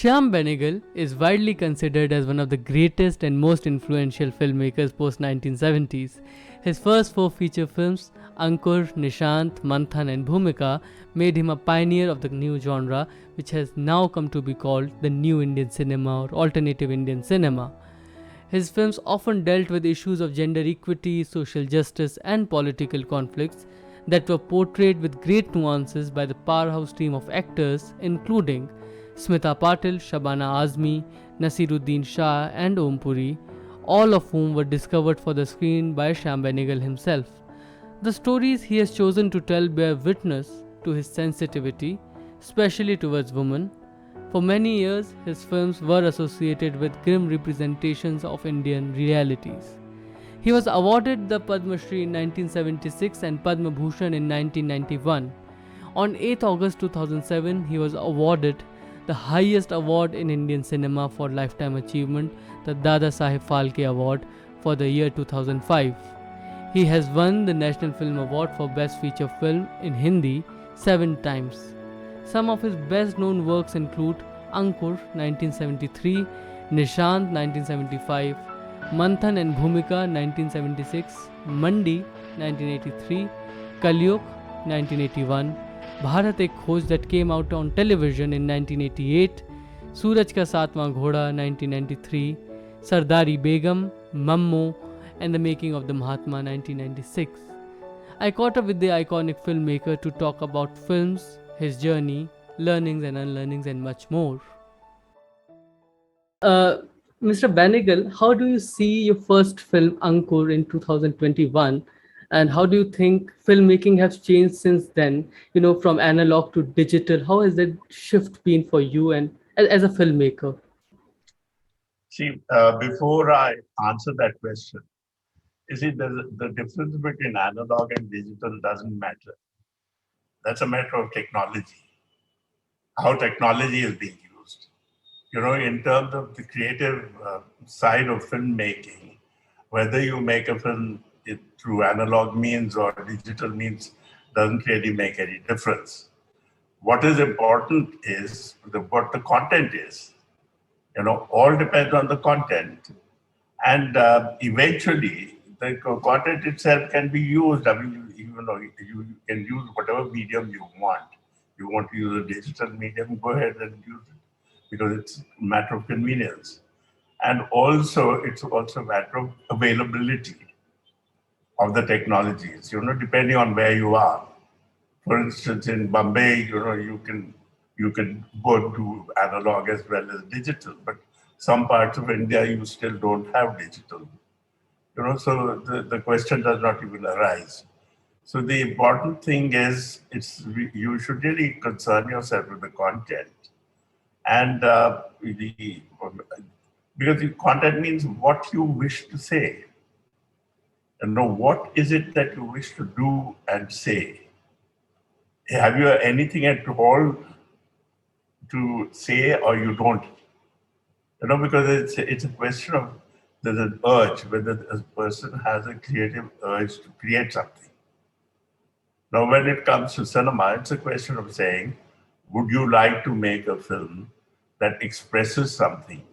Shyam Benegal is widely considered as one of the greatest and most influential filmmakers post-1970s. His first four feature films, Ankur, Nishant, Manthan and Bhumika, made him a pioneer of the new genre which has now come to be called the New Indian Cinema or Alternative Indian Cinema. His films often dealt with issues of gender equity, social justice, and political conflicts that were portrayed with great nuances by the powerhouse team of actors, including Smita Patil, Shabana Azmi, Naseeruddin Shah, and Om Puri, all of whom were discovered for the screen by Shyam Benegal himself. The stories he has chosen to tell bear witness to his sensitivity, especially towards women. For many years, his films were associated with grim representations of Indian realities. He was awarded the Padma Shri in 1976 and Padma Bhushan in 1991. On 8 August 2007, he was awarded the highest award in Indian cinema for lifetime achievement, the Dada Saheb Phalke Award for the year 2005. He has won the National Film Award for Best Feature Film in Hindi 7 times. Some of his best known works include Ankur 1973, Nishant 1975, Manthan and Bhumika 1976, Mandi 1983, Kalyug 1981, Bharat Ek Khoj that came out on television in 1988, Suraj Ka Satwaं Ghoda 1993, Sardari Begum, Mammo, and The Making of the Mahatma 1996. I caught up with the iconic filmmaker to talk about films, his journey, learnings and unlearnings, and much more. Uh, Mr. Benegal, how do you see your first film Ankur in 2021, and how do you think filmmaking has changed since then? From analog to digital. How has that shift been for you and as a filmmaker? See, before I answer that question, you see, the difference between analog and digital doesn't matter. That's a matter of technology, how technology is being used. In terms of the creative side of filmmaking, whether you make a film through analog means or digital means doesn't really make any difference. What is important is what the content is. All depends on the content. And eventually, the content itself can be used. I mean, you can use whatever medium you want. You want to use a digital medium, go ahead and use it because it's a matter of convenience. And also, it's also a matter of availability of the technologies, depending on where you are. For instance, in Bombay, you can go to analog as well as digital, but some parts of India you still don't have digital. So the question does not even arise. So the important thing is you should really concern yourself with the content, and because the content means what you wish to say. What is it that you wish to do and say? Have you anything at all to say, or you don't? Because it's a question of there's an urge, whether a person has a creative urge to create something. Now, when it comes to cinema, it's a question of saying, would you like to make a film that expresses something?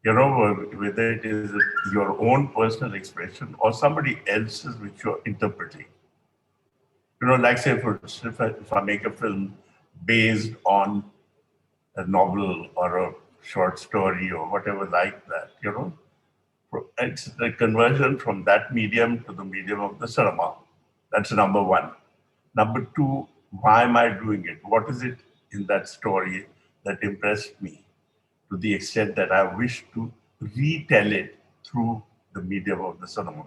Whether it is your own personal expression or somebody else's which you're interpreting. Like say, for instance, if I make a film based on a novel or a short story or whatever like that, it's the conversion from that medium to the medium of the cinema. That's number one. Number two, why am I doing it? What is it in that story that impressed me to the extent that I wish to retell it through the medium of the cinema?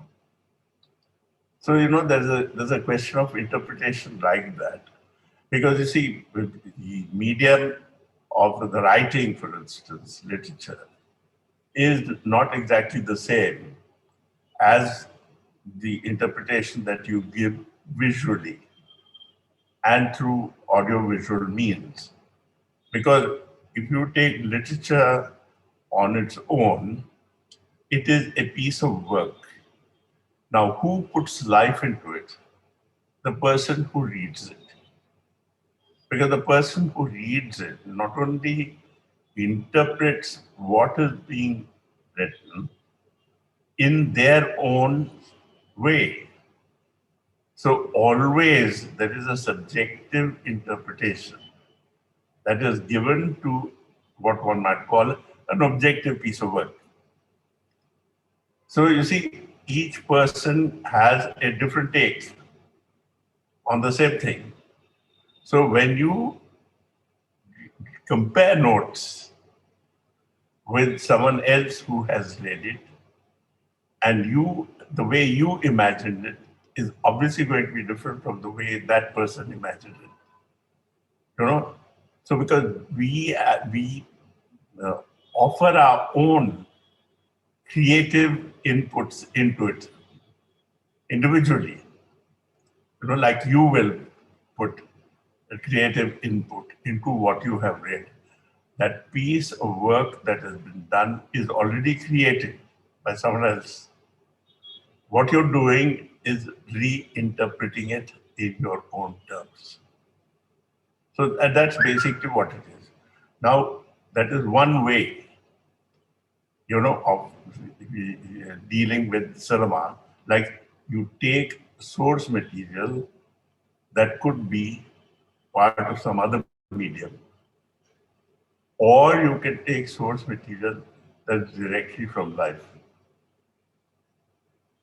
So, there's a question of interpretation like that. Because you see, the medium of the writing, for instance, literature, is not exactly the same as the interpretation that you give visually and through audiovisual means. Because if you take literature on its own, it is a piece of work. Now, who puts life into it? The person who reads it. Because the person who reads it not only interprets what is being written in their own way. So always there is a subjective interpretation that is given to what one might call an objective piece of work. So you see, each person has a different take on the same thing. So when you compare notes with someone else who has read it, and the way you imagined it is obviously going to be different from the way that person imagined it. You know, so because we uh, offer our own creative inputs into it individually. Like you will put a creative input into what you have read. That piece of work that has been done is already created by someone else. What you're doing is reinterpreting it in your own terms. So that's basically what it is. Now, that is one way, of dealing with cinema. Like you take source material that could be part of some other medium, or you can take source material that's directly from life,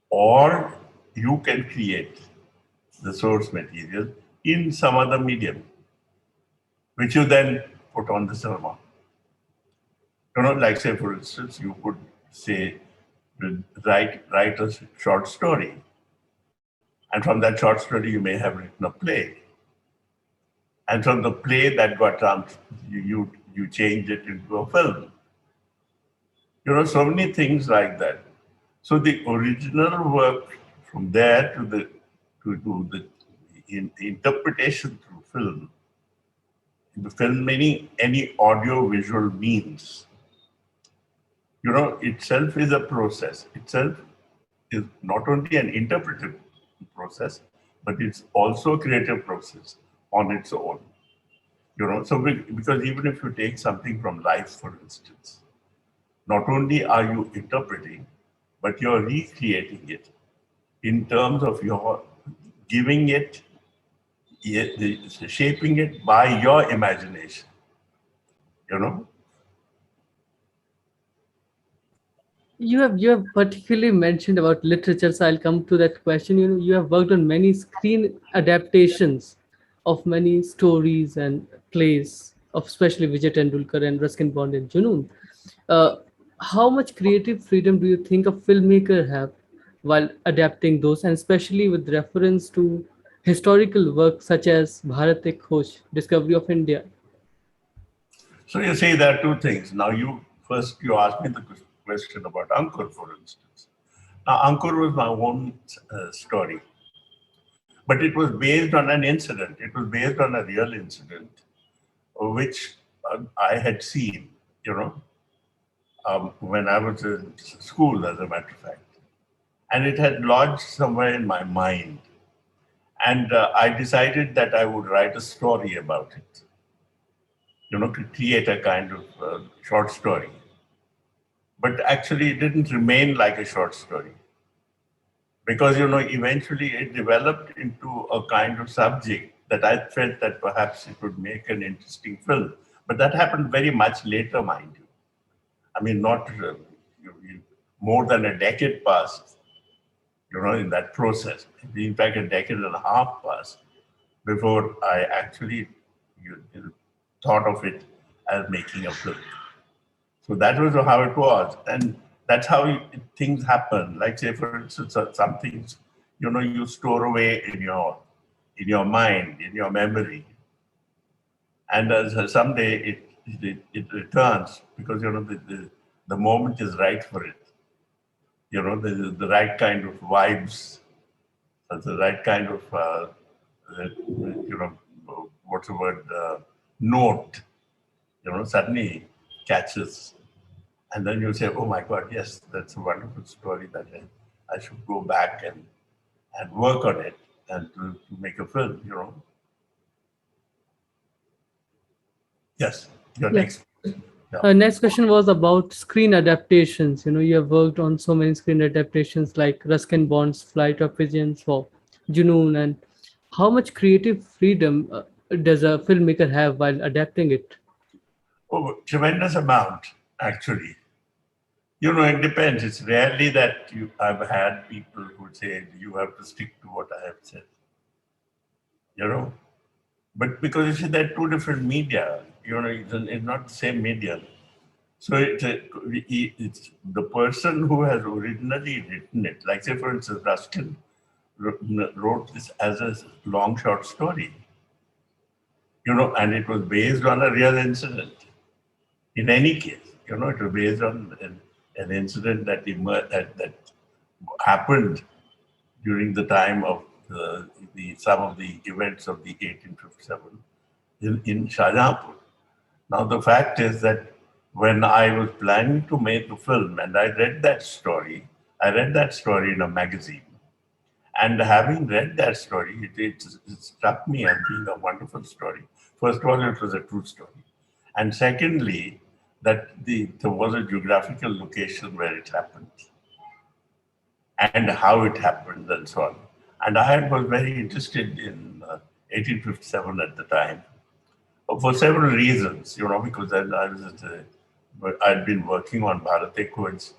or you can create the source material in some other medium, which you then put on the cinema. Like say, for instance, you could say, write a short story, and from that short story, you may have written a play, and from the play that got you change it into a film. So many things like that. So the original work from there to the interpretation through film, the film meaning any audio visual means, itself is a process. Itself is not only an interpretive process, but it's also a creative process on its own. So because even if you take something from life, for instance, not only are you interpreting, but you're recreating it in terms of your giving it, shaping it by your imagination, you know. You have particularly mentioned about literature, so I'll come to that question. You have worked on many screen adaptations of many stories and plays of especially Vijay Tendulkar and Ruskin Bond and Junoon. Uh, how much creative freedom do you think a filmmaker have while adapting those, and especially with reference to historical works such as Bharathi Coach, Discovery of India? So you say there are two things. Now you asked me the question about Ankur, for instance. Now Ankur was my own story, but it was based on an incident. It was based on a real incident, which I had seen, when I was in school, as a matter of fact. And it had lodged somewhere in my mind. And I decided that I would write a story about it, to create a kind of short story. But actually, it didn't remain like a short story because, eventually it developed into a kind of subject that I felt that perhaps it would make an interesting film. But that happened very much later, mind you. I mean, not more than a decade passed, in that process. In fact, a decade and a half passed before I actually thought of it as making a film. So that was how it was, and that's how things happen. Like say, for instance, some things you store away in your mind, in your memory, and someday it returns because the moment is right for it. The right kind of vibes, the right kind of what's the word, note, suddenly catches. And then you say, oh my God, yes, that's a wonderful story that I should go back and work on it and to make a film. Yes, you're Yeah. next. Yeah. Next question was about screen adaptations. You have worked on so many screen adaptations like Ruskin Bond's Flight of Pigeons for Junoon, and how much creative freedom does a filmmaker have while adapting it? Oh, tremendous amount, actually. It depends. It's rarely that I've had people who say, you have to stick to what I have said, you know. But because you see, they're two different media, it's not the same medium. So it's the person who has originally written it. Like, say, for instance, Ruskin wrote this as a long short story, and it was based on a real incident. In any case, it was based on an incident that happened during the time of some of the events of the 1857 in Shahjahanpur. Now, the fact is that when I was planning to make the film and I read that story in a magazine. And having read that story, it struck me as being a wonderful story. First of all, it was a true story. And secondly, that there was a geographical location where it happened and how it happened and so on. And I was very interested in 1857 at the time for several reasons, because I was I'd been working on Bharathi Coach,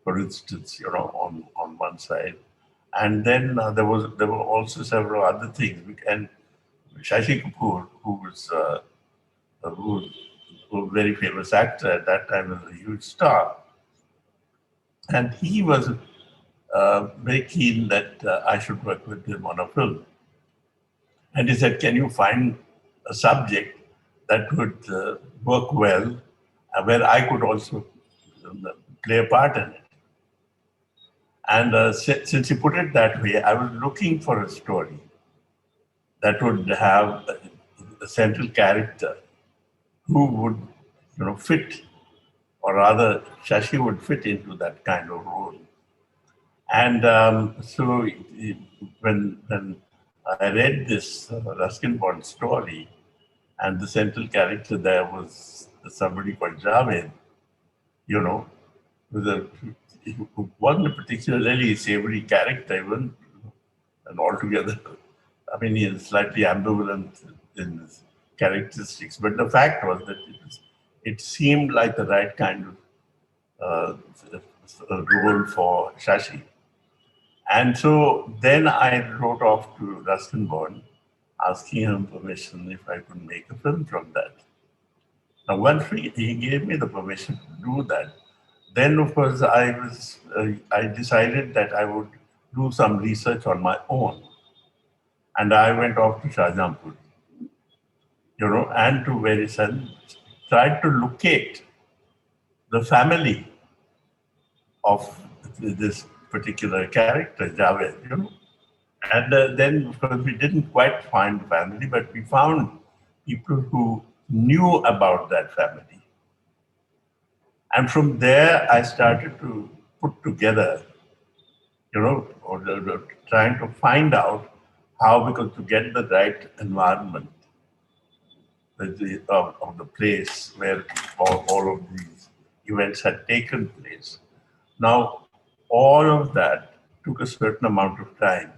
for instance, on one side. And then there were also several other things. And Shashi Kapoor, who was a very famous actor at that time, was a huge star. And he was very keen that I should work with him on a film. And he said, can you find a subject that would work well, where I could also play a part in it? And since he put it that way, I was looking for a story that would have a central character who would, fit, or rather, Shashi would fit into that kind of role. And so when I read this Ruskin Bond story, and the central character there was somebody called Javed, you know, who wasn't a particularly savory character, even, and altogether. I mean, he is slightly ambivalent in his characteristics, but the fact was that it seemed like the right kind of role for Shashi. And so then I wrote off to Rustin Bond, asking him permission if I could make a film from that. Now, once he gave me the permission to do that, then of course I decided that I would do some research on my own, and I went off to Shahjahanpur, and to Verisan, tried to locate the family of this particular character, Javed, And then, of course, we didn't quite find the family, but we found people who knew about that family. And from there, I started to put together, or trying to find out how, because to get the right environment of the place where all of these events had taken place. Now, all of that took a certain amount of time.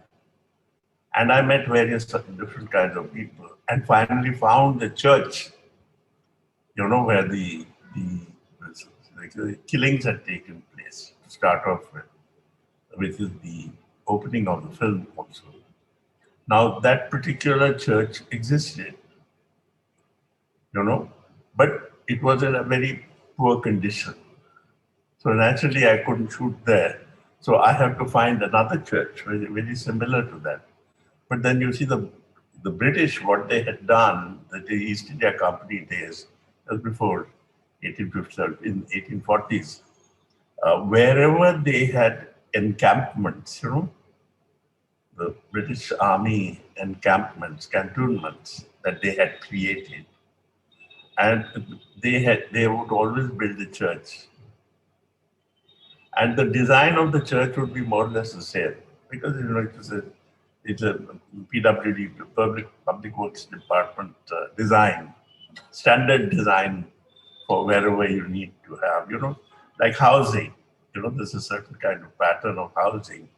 And I met various different kinds of people and finally found the church, where the killings had taken place to start off with, which is the opening of the film also. Now, that particular church existed, but it was in a very poor condition. So naturally, I couldn't shoot there. So I have to find another church very, very similar to that. But then you see the British, what they had done, the East India Company days, as before 1857, in 1840s, wherever they had encampments, the British Army encampments, cantonments that they had created, and they would always build a church, and the design of the church would be more or less the same because it's a PWD, Public Works Department design, standard design for wherever you need to have, like housing. There's a certain kind of pattern of housing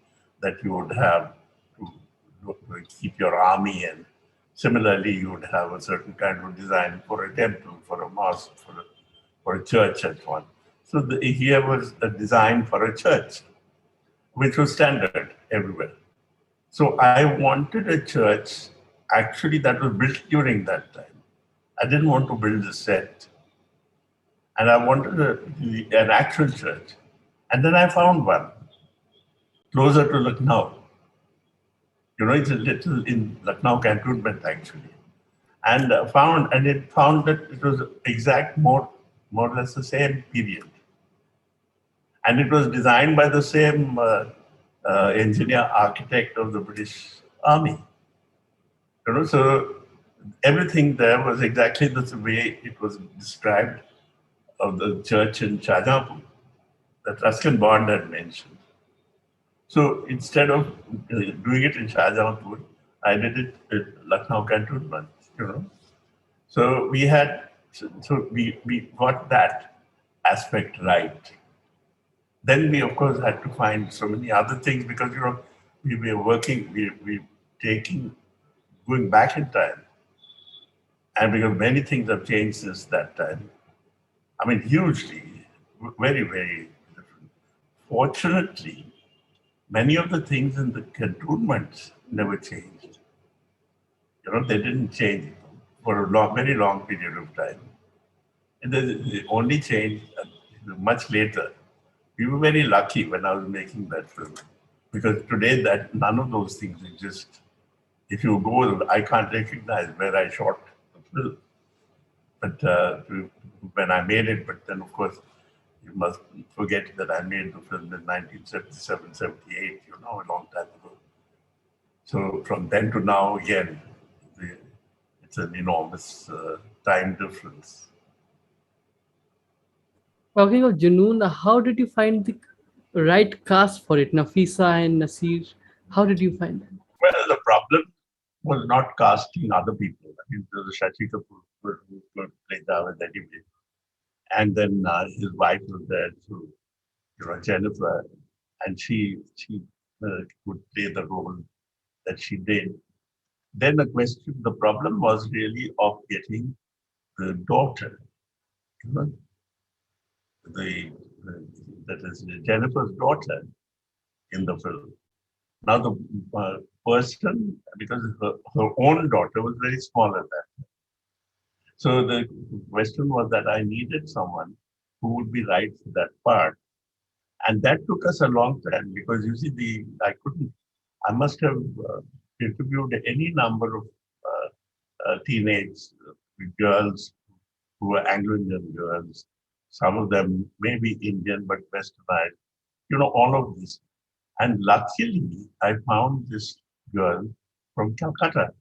that you would have to keep your army in. Similarly, you would have a certain kind of design for a temple, for a mosque, for a church, and so on. So here was a design for a church, which was standard everywhere. So I wanted a church actually that was built during that time. I didn't want to build a set. And I wanted an actual church. And then I found one closer to Lucknow. It's a little in Lucknow cantonment actually. And it found that it was exact more or less the same period. And it was designed by the same engineer architect of the British Army. So everything there was exactly the way it was described of the church in Shahjahanpur that Ruskin Bond had mentioned. So instead of doing it in Shahjahanpur, I did it in Lucknow cantonment. So we got that aspect right. Then we of course had to find so many other things because we were working, we taking going back in time, and because many things have changed since that time. I mean, hugely, very, very different. Fortunately, many of the things in the cantonments never changed. They didn't change for a very long period of time. And they only changed much later. We were very lucky when I was making that film because today that none of those things exist. If you go, I can't recognize where I shot the film. But when I made it, but then of course, you must forget that I made the film in 1977, 78, a long time ago. So from then to now, again, it's an enormous time difference. Talking of Junoon, how did you find the right cast for it? Nafisa and Nasir, how did you find them? Well, the problem was not casting other people. I mean, there was Shashi Kapoor who could play Javed anyway. And then his wife was there too, Jennifer, and she would play the role that she did. Then the problem was really of getting the daughter, you know, the that is Jennifer's daughter in the film. Now the person, because her own daughter was very small at that time. So the question was that I needed someone who would be right for that part. And that took us a long time because you see, I must have interviewed any number of teenage girls who were Anglo-Indian girls. Some of them may be Indian, but westernized, all of this. And luckily, I found this girl from Calcutta,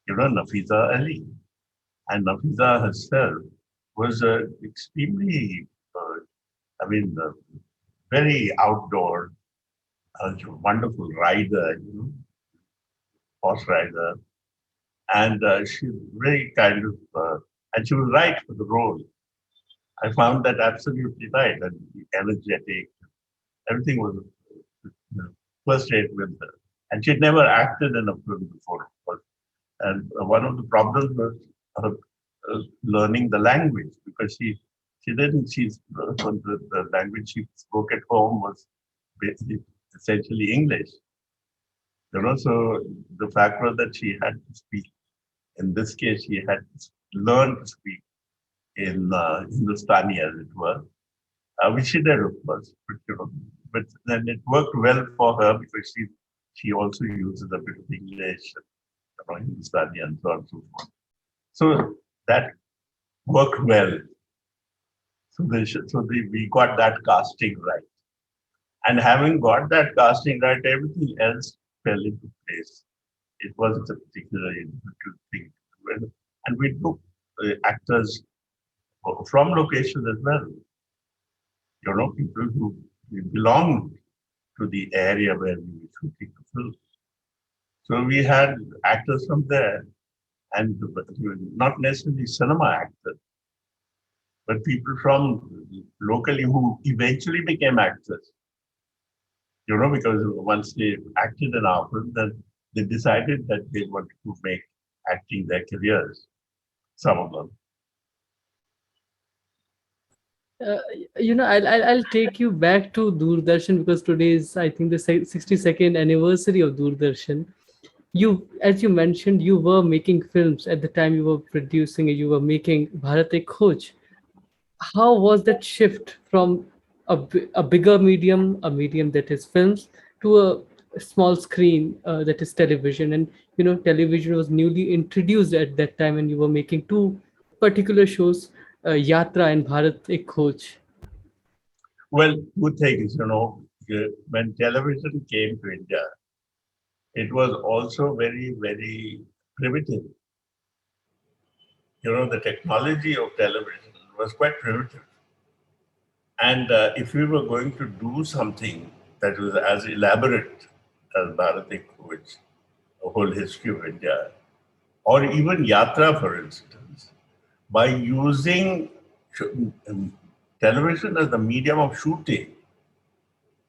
Nafisa Ali. And Nafisa herself was extremely, I mean, very outdoor, wonderful rider, horse rider. And she's very kind of, and she was right for the role. I found that absolutely right, and energetic. Everything was first rate with her. And she'd never acted in a film before, of course. And one of the problems was her learning the language because the language she spoke at home was basically essentially English. So the fact was that she had to speak. In this case, she had to learn to speak in Hindustani, as it were, which she did, of course. But then it worked well for her because she also uses a bit of English, Hindustani, and so on and so forth. So that worked well. We got that casting right. And having got that casting right, everything else fell into place. It wasn't a particularly difficult thing. And we took actors from location as well. People who belonged to the area where we were shooting the film. So we had actors from there, and not necessarily cinema actors, but people from locally who eventually became actors, because once they acted in our film, then they decided that they wanted to make acting their careers, some of them. Uh, I'll take you back to Doordarshan because today is, I think, the 62nd anniversary of Doordarshan. You, as you mentioned, you were making films at the time. You were producing, you were making Harathi Coach. How was that shift from a bigger medium, a medium that is films, to a small screen that is television? And television was newly introduced at that time, and you were making two particular shows, Yatra and Bharat Ek Khoj. Well, two things, when television came to India, it was also very, very primitive. The technology of television was quite primitive. And if we were going to do something that was as elaborate as Bharati Coach, a whole history of India, or even Yatra, for instance, by using um, television as the medium of shooting,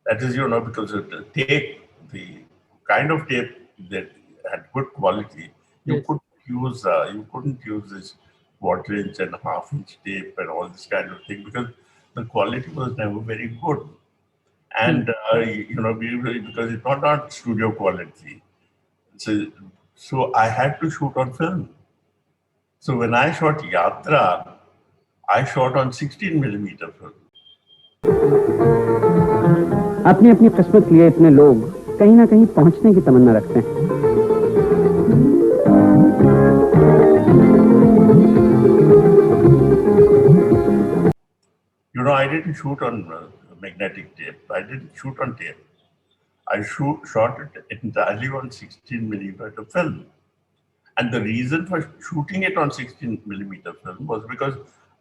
that is, because of the tape, the kind of tape that had good quality, Yes. you couldn't use this quarter-inch and half-inch tape and all this kind of thing because the quality was never very good. Hmm. And because it's not studio quality, so I had to shoot on film. So when I shot Yatra, I shot on 16 millimeter film. अपनी अपनी किस्मत लिए इतने लोग कहीं ना कहीं पहुंचने की तमन्ना रखते हैं। I didn't shoot on magnetic tape. I didn't shoot on tape. I shot it entirely on 16 millimeter film. And the reason for shooting it on 16 millimeter film was because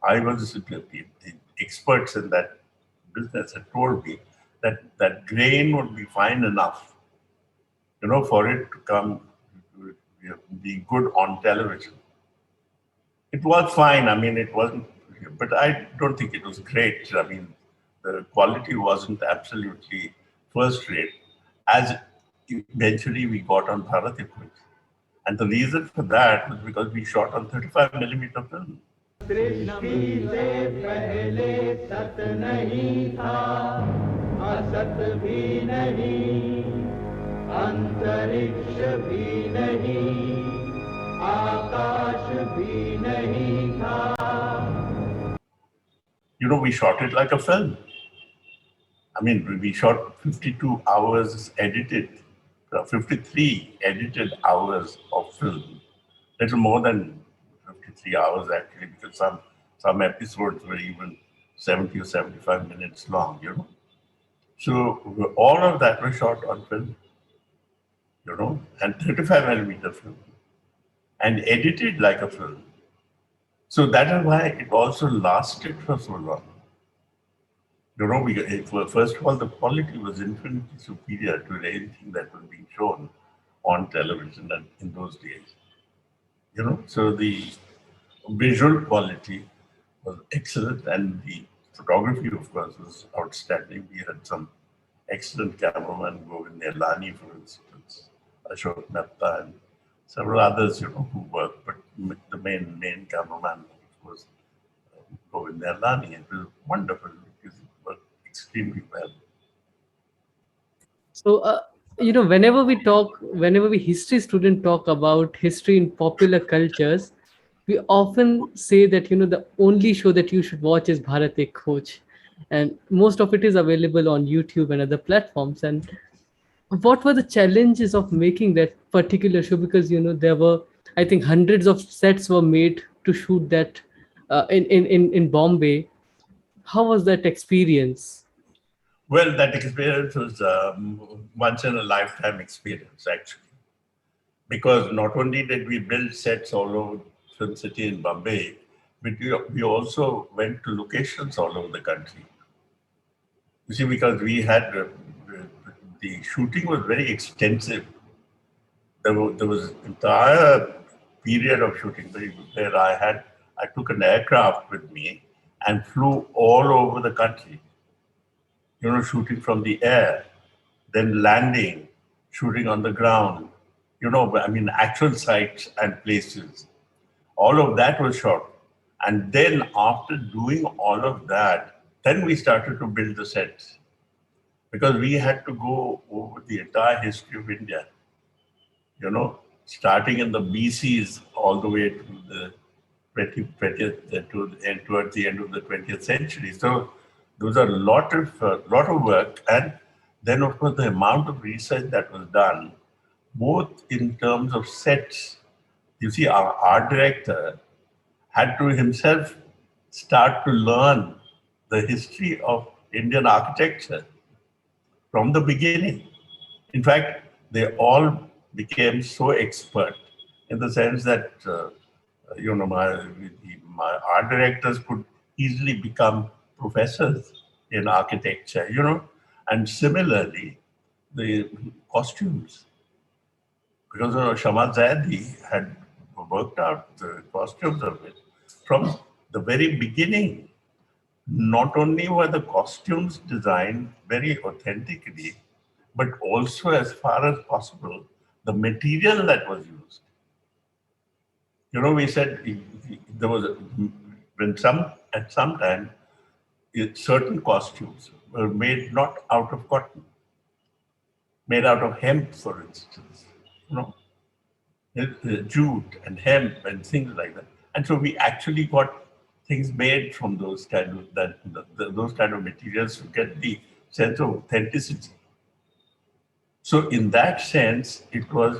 the experts in that business had told me that that grain would be fine enough, for it to come, be good on television. It was fine. I mean, it wasn't, but I don't think it was great. I mean, the quality wasn't absolutely first rate, as eventually we got on Bharati Coach. And the reason for that was because we shot on 35 millimeter film. सृष्टि से पहले सत नहीं था, असत भी नहीं, अंतरिक्ष भी नहीं, आकाश भी नहीं था. We shot it like a film. I mean, we shot 52 hours edited, 53 edited hours of film. Little more than 53 hours actually, because some episodes were even 70 or 75 minutes long. So all of that was shot on film, and 35 millimeter film, and edited like a film. So that is why it also lasted for so long. First of all, the quality was infinitely superior to anything that was being shown on television in those days. So the visual quality was excellent, and the photography, of course, was outstanding. We had some excellent cameramen, Govind Nirlani, for instance, Ashok Mehta, and several others, who worked. But the main cameraman was Govind Nirlani. It was wonderful because it worked extremely well. So, whenever we history student talk about history in popular cultures, we often say that the only show that you should watch is Bharat Ek Khoj, and most of it is available on YouTube and other platforms. And what were the challenges of making that particular show? Because there were, I think, hundreds of sets were made to shoot that in Bombay. How was that experience? Well, that experience was once in a lifetime experience, actually, because not only did we build sets all over Film City in Bombay, but we also went to locations all over the country. You see, because we had the shooting was very extensive. There was an entire period of shooting where I took an aircraft with me, and flew all over the country, shooting from the air, then landing, shooting on the ground, actual sites and places. All of that was shot. And then after doing all of that, then we started to build the sets because we had to go over the entire history of India, starting in the BCs all the way to the 20th and towards the end of the 20th century. So there was a lot of work, and then of course the amount of research that was done, both in terms of sets. You see, our art director had to himself start to learn the history of Indian architecture from the beginning. In fact, they all became so expert in the sense that my art directors could easily become professors in architecture, and similarly the costumes, because Shama Zaidi had worked out the costumes of it from the very beginning. Not only were the costumes designed very authentically, but also, as far as possible, the material that was used. We said there was at some time certain costumes were made not out of cotton, made out of hemp, for instance. Jute and hemp and things like that. And so we actually got things made from those kind of materials to get the sense of authenticity. So in that sense, it was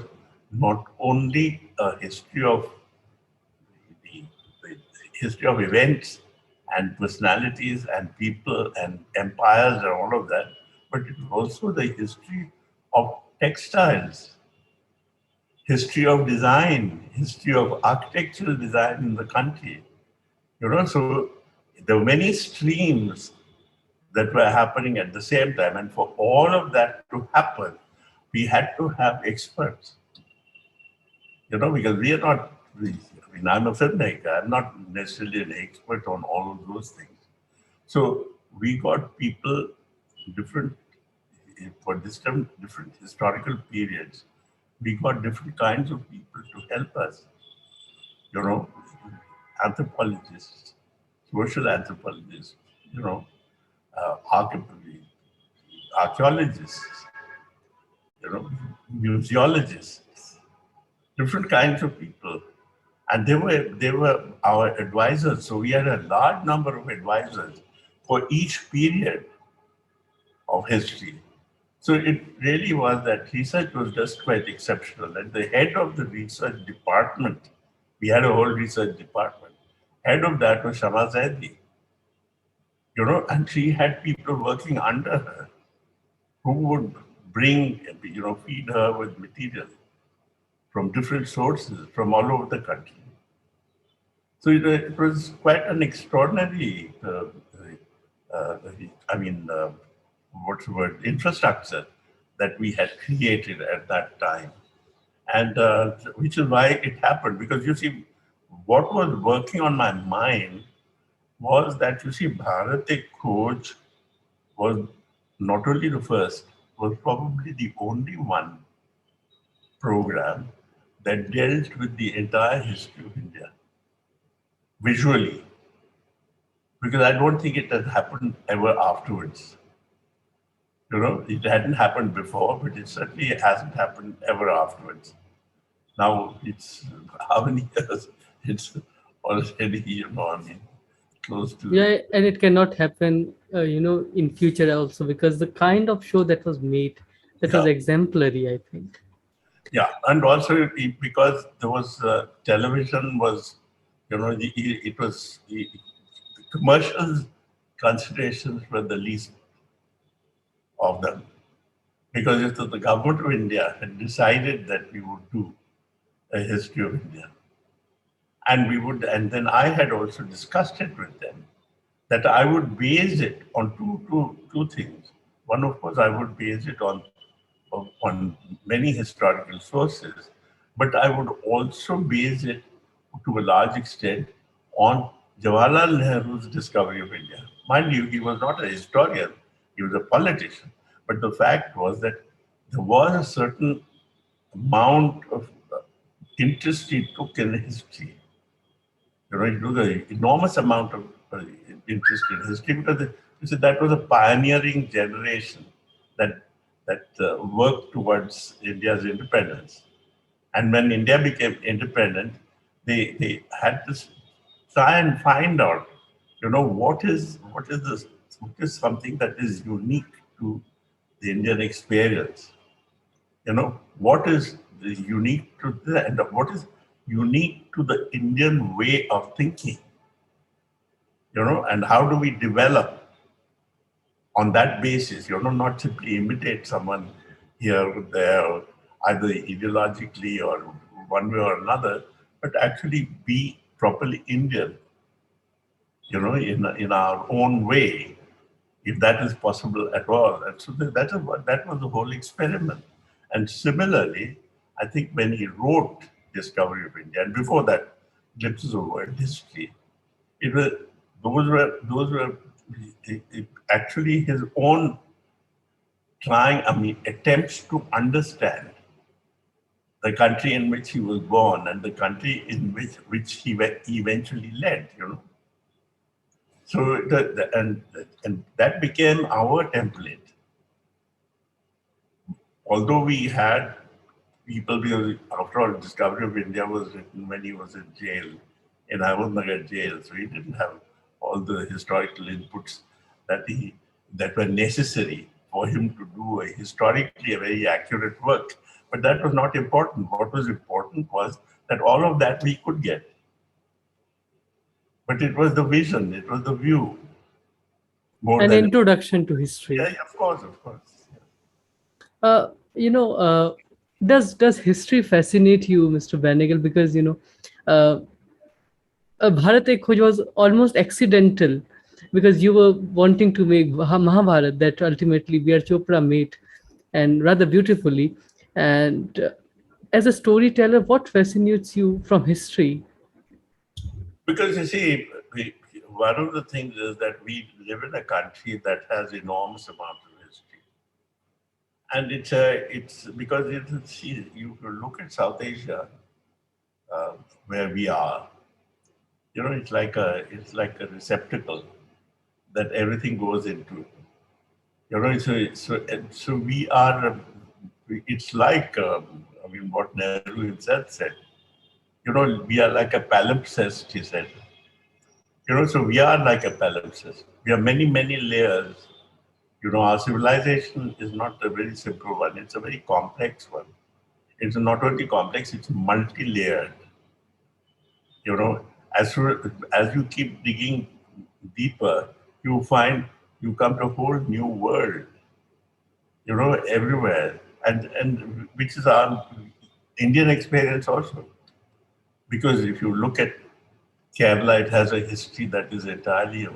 not only a history of the history of events and personalities and people and empires and all of that, but it was also the history of textiles, history of design, history of architectural design in the country. So there were many streams that were happening at the same time. And for all of that to happen, we had to have experts. Because we are not, I'm a filmmaker, I'm not necessarily an expert on all of those things. So we got people for different historical periods. We got different kinds of people to help us, anthropologists, social anthropologists, archaeologists, museologists, different kinds of people. And they were our advisors. So we had a large number of advisors for each period of history. So it really was that research was just quite exceptional. And the head of the research department, we had a whole research department. Head of that was Shama Zaidi, and she had people working under her who would bring, feed her with material from different sources from all over the country. So it was quite an extraordinary, infrastructure that we had created at that time. And which is why it happened. Because you see, what was working on my mind was that, Harathi Coach was not only the first, was probably the only one program that dealt with the entire history of India visually. Because I don't think it has happened ever afterwards. It hadn't happened before, but it certainly hasn't happened ever afterwards. Now it's how many years? It's already, close to. Yeah, and it cannot happen, in future also, because the kind of show that was made, that was exemplary, I think. Yeah, and also because there was television was, it was the commercial considerations were the least of them, because if the government of India had decided that we would do a history of India, and then I had also discussed it with them, that I would base it on two things. One, of course, I would base it on many historical sources, but I would also base it to a large extent on Jawaharlal Nehru's discovery of India. Mind you, he was not a historian, he was a politician. But the fact was that there was a certain amount of interest he took in history. You know, he took an enormous amount of interest in history because you see, that was a pioneering generation that worked towards India's independence. And when India became independent, they had to try and find out, you know, what is something that is unique to the Indian experience. You know, what is unique to the and what is unique to the Indian way of thinking. You know, and how do we develop on that basis? You know, not simply imitate someone here or there, either ideologically or one way or another, but actually be properly Indian, you know, in our own way, if that is possible at all. And so that was the whole experiment. And similarly, I think when he wrote Discovery of India, and before that, Glimpses of World History, it was those were actually his own trying, I mean, attempts to understand the country in which he was born and the country in which he eventually led, you know. So and that became our template. Although we had people, because after all, Discovery of India was written when he was in jail, in Ahmednagar jail, so he didn't have all the historical inputs that were necessary for him to do historically a very accurate work. But that was not important. What was important was that all of that we could get. But it was the vision, it was the view, more An than introduction to history. yeah, of course, of course. You know, does history fascinate you, Mr. Benegal? Because uh, Bharat Ek Khoj was almost accidental, because you were wanting to make Mahabharat that ultimately V.R. Chopra made, and rather beautifully. And as a storyteller, what fascinates you from history? Because you see, one of the things is that we live in a country that has enormous amount of history, and it's because see, you look at South Asia, where we are, you know, it's like a receptacle that everything goes into. You know, so we are. It's like I mean, what Nehru himself said. You know, we are like a palimpsest, he said. You know, so we are like a palimpsest. We have many, many layers. You know, our civilization is not a very simple one. It's a very complex one. It's not only complex, it's multi-layered. You know, as you keep digging deeper, you find you come to a whole new world, you know, everywhere. And which is our Indian experience also. Because if you look at Kerala, it has a history that is entirely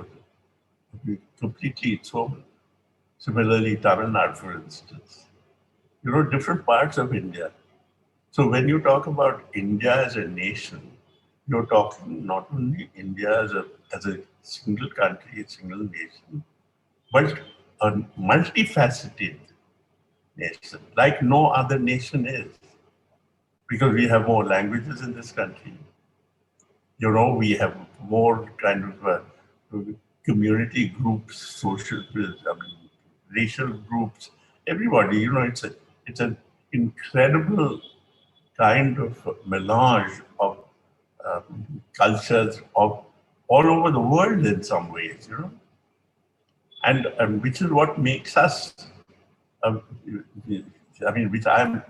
completely its own. Similarly, Tamil Nadu, for instance, you know, different parts of India. So when you talk about India as a nation, you're talking not only India as a single country, a single nation, but a multifaceted nation, like no other nation is. Because we have more languages in this country. You know, we have more kind of community groups, social, I mean, racial groups, everybody. You know, it's an incredible kind of melange of cultures of all over the world in some ways. You know, and which is what makes us. Um, I mean, which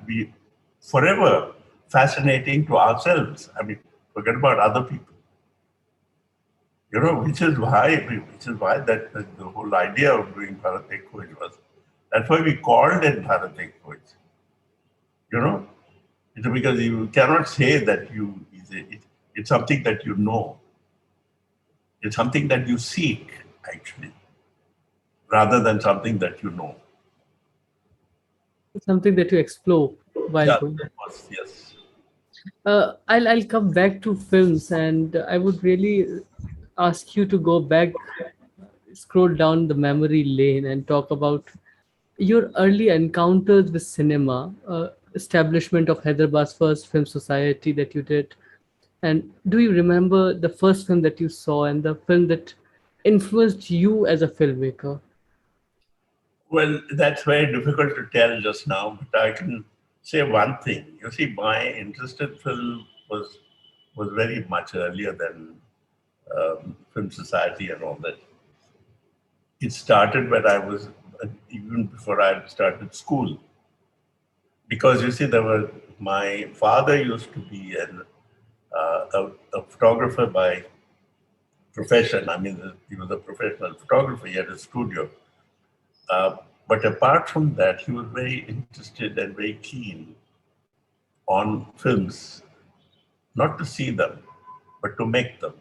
we forever fascinating to ourselves. I mean, forget about other people. You know, which is why the whole idea of doing Harathi Coach was. That's why we called it Harathi Coach. You know, it's because you cannot say that it's something that you know. It's something that you seek, actually, rather than something that you know. Something that you explore while Yeah, going. that was, yes. I'll come back to films, and I would really ask you to go back, scroll down the memory lane, and talk about your early encounters with cinema, establishment of Hyderabad's first film society that you did. And do you remember the first film that you saw and the film that influenced you as a filmmaker? Well, that's very difficult to tell just now, but I can say one thing. You see, my interest in film was very much earlier than film society and all that. It started when I was even before I started school, because you see, there were my father used to be a photographer by profession. I mean, he was a professional photographer. He had a studio. Uh, but apart from that, he was very interested and very keen on films, not to see them, but to make them.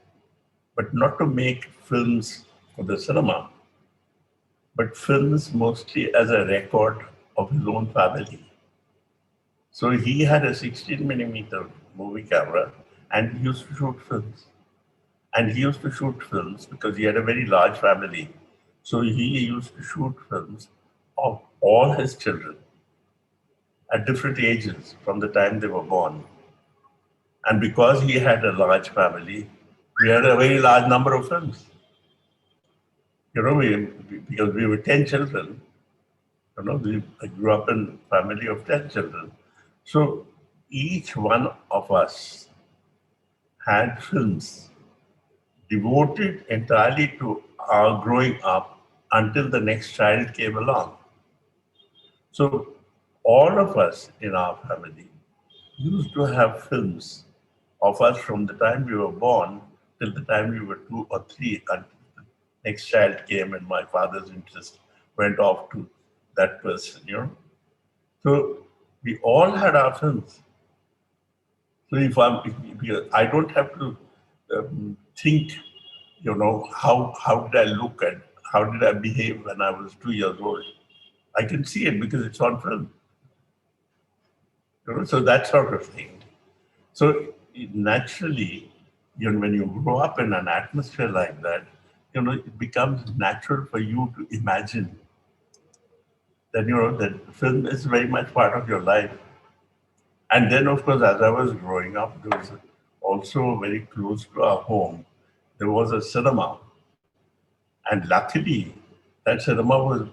But not to make films for the cinema, but films mostly as a record of his own family. So he had a 16 millimeter movie camera and he used to shoot films. And he used to shoot films because he had a very large family. So he used to shoot films of all his children at different ages from the time they were born. And because he had a large family, we had a very large number of films. You know, because we were 10 children, I grew up in a family of 10 children. So each one of us had films devoted entirely to our growing up until the next child came along. So all of us in our family used to have films of us from the time we were born till the time we were 2 or 3, until the next child came and my father's interest went off to that person. So we all had our films. So I don't have to think, how did I look and how did I behave when I was 2 years old? I can see it because it's on film. So that sort of thing. So naturally, when you grow up in an atmosphere like that, it becomes natural for you to imagine that, that film is very much part of your life. And then, of course, as I was growing up, there was also very close to our home, there was a cinema. And luckily, that cinema was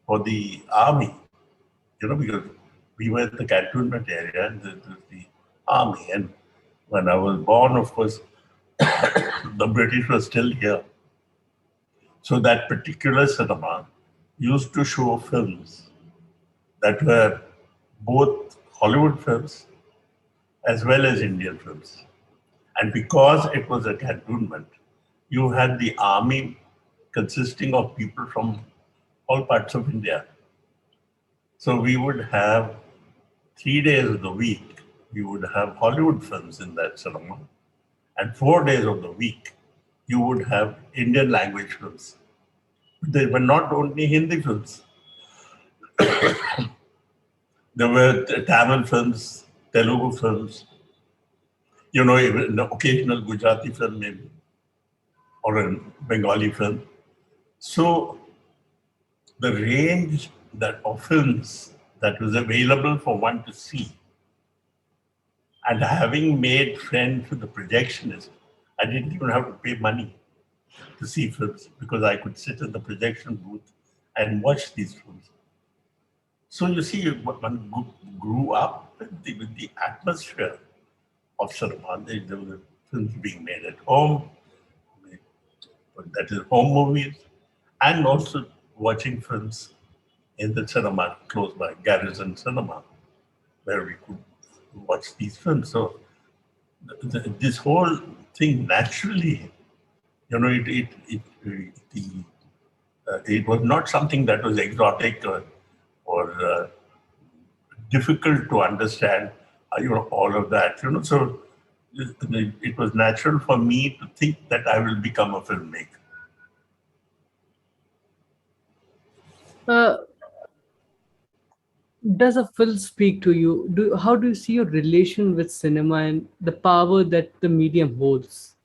for the army, because we were in the cantonment area and there was the army. And when I was born, of course, the British were still here. So that particular cinema used to show films that were both Hollywood films as well as Indian films. And because it was a cantonment, you had the army consisting of people from all parts of India. So we would have 3 days of the week, we would have Hollywood films in that cinema. And 4 days of the week, you would have Indian language films. They were not only Hindi films. There were Tamil films, Telugu films, even an occasional Gujarati film maybe, or a Bengali film. So the range of films that was available for one to see, and having made friends with the projectionist, I didn't even have to pay money to see films because I could sit in the projection booth and watch these films. So you see, one grew up with the atmosphere of cinema. There were films being made at home, that is home movies, and also watching films in the cinema close by, Garrison Cinema, where we could watch these films. So this whole thing naturally, it was not something that was exotic or difficult to understand, all of that. So it was natural for me to think that I will become a filmmaker. Uh, does a film speak to you? How do you see your relation with cinema and the power that the medium holds?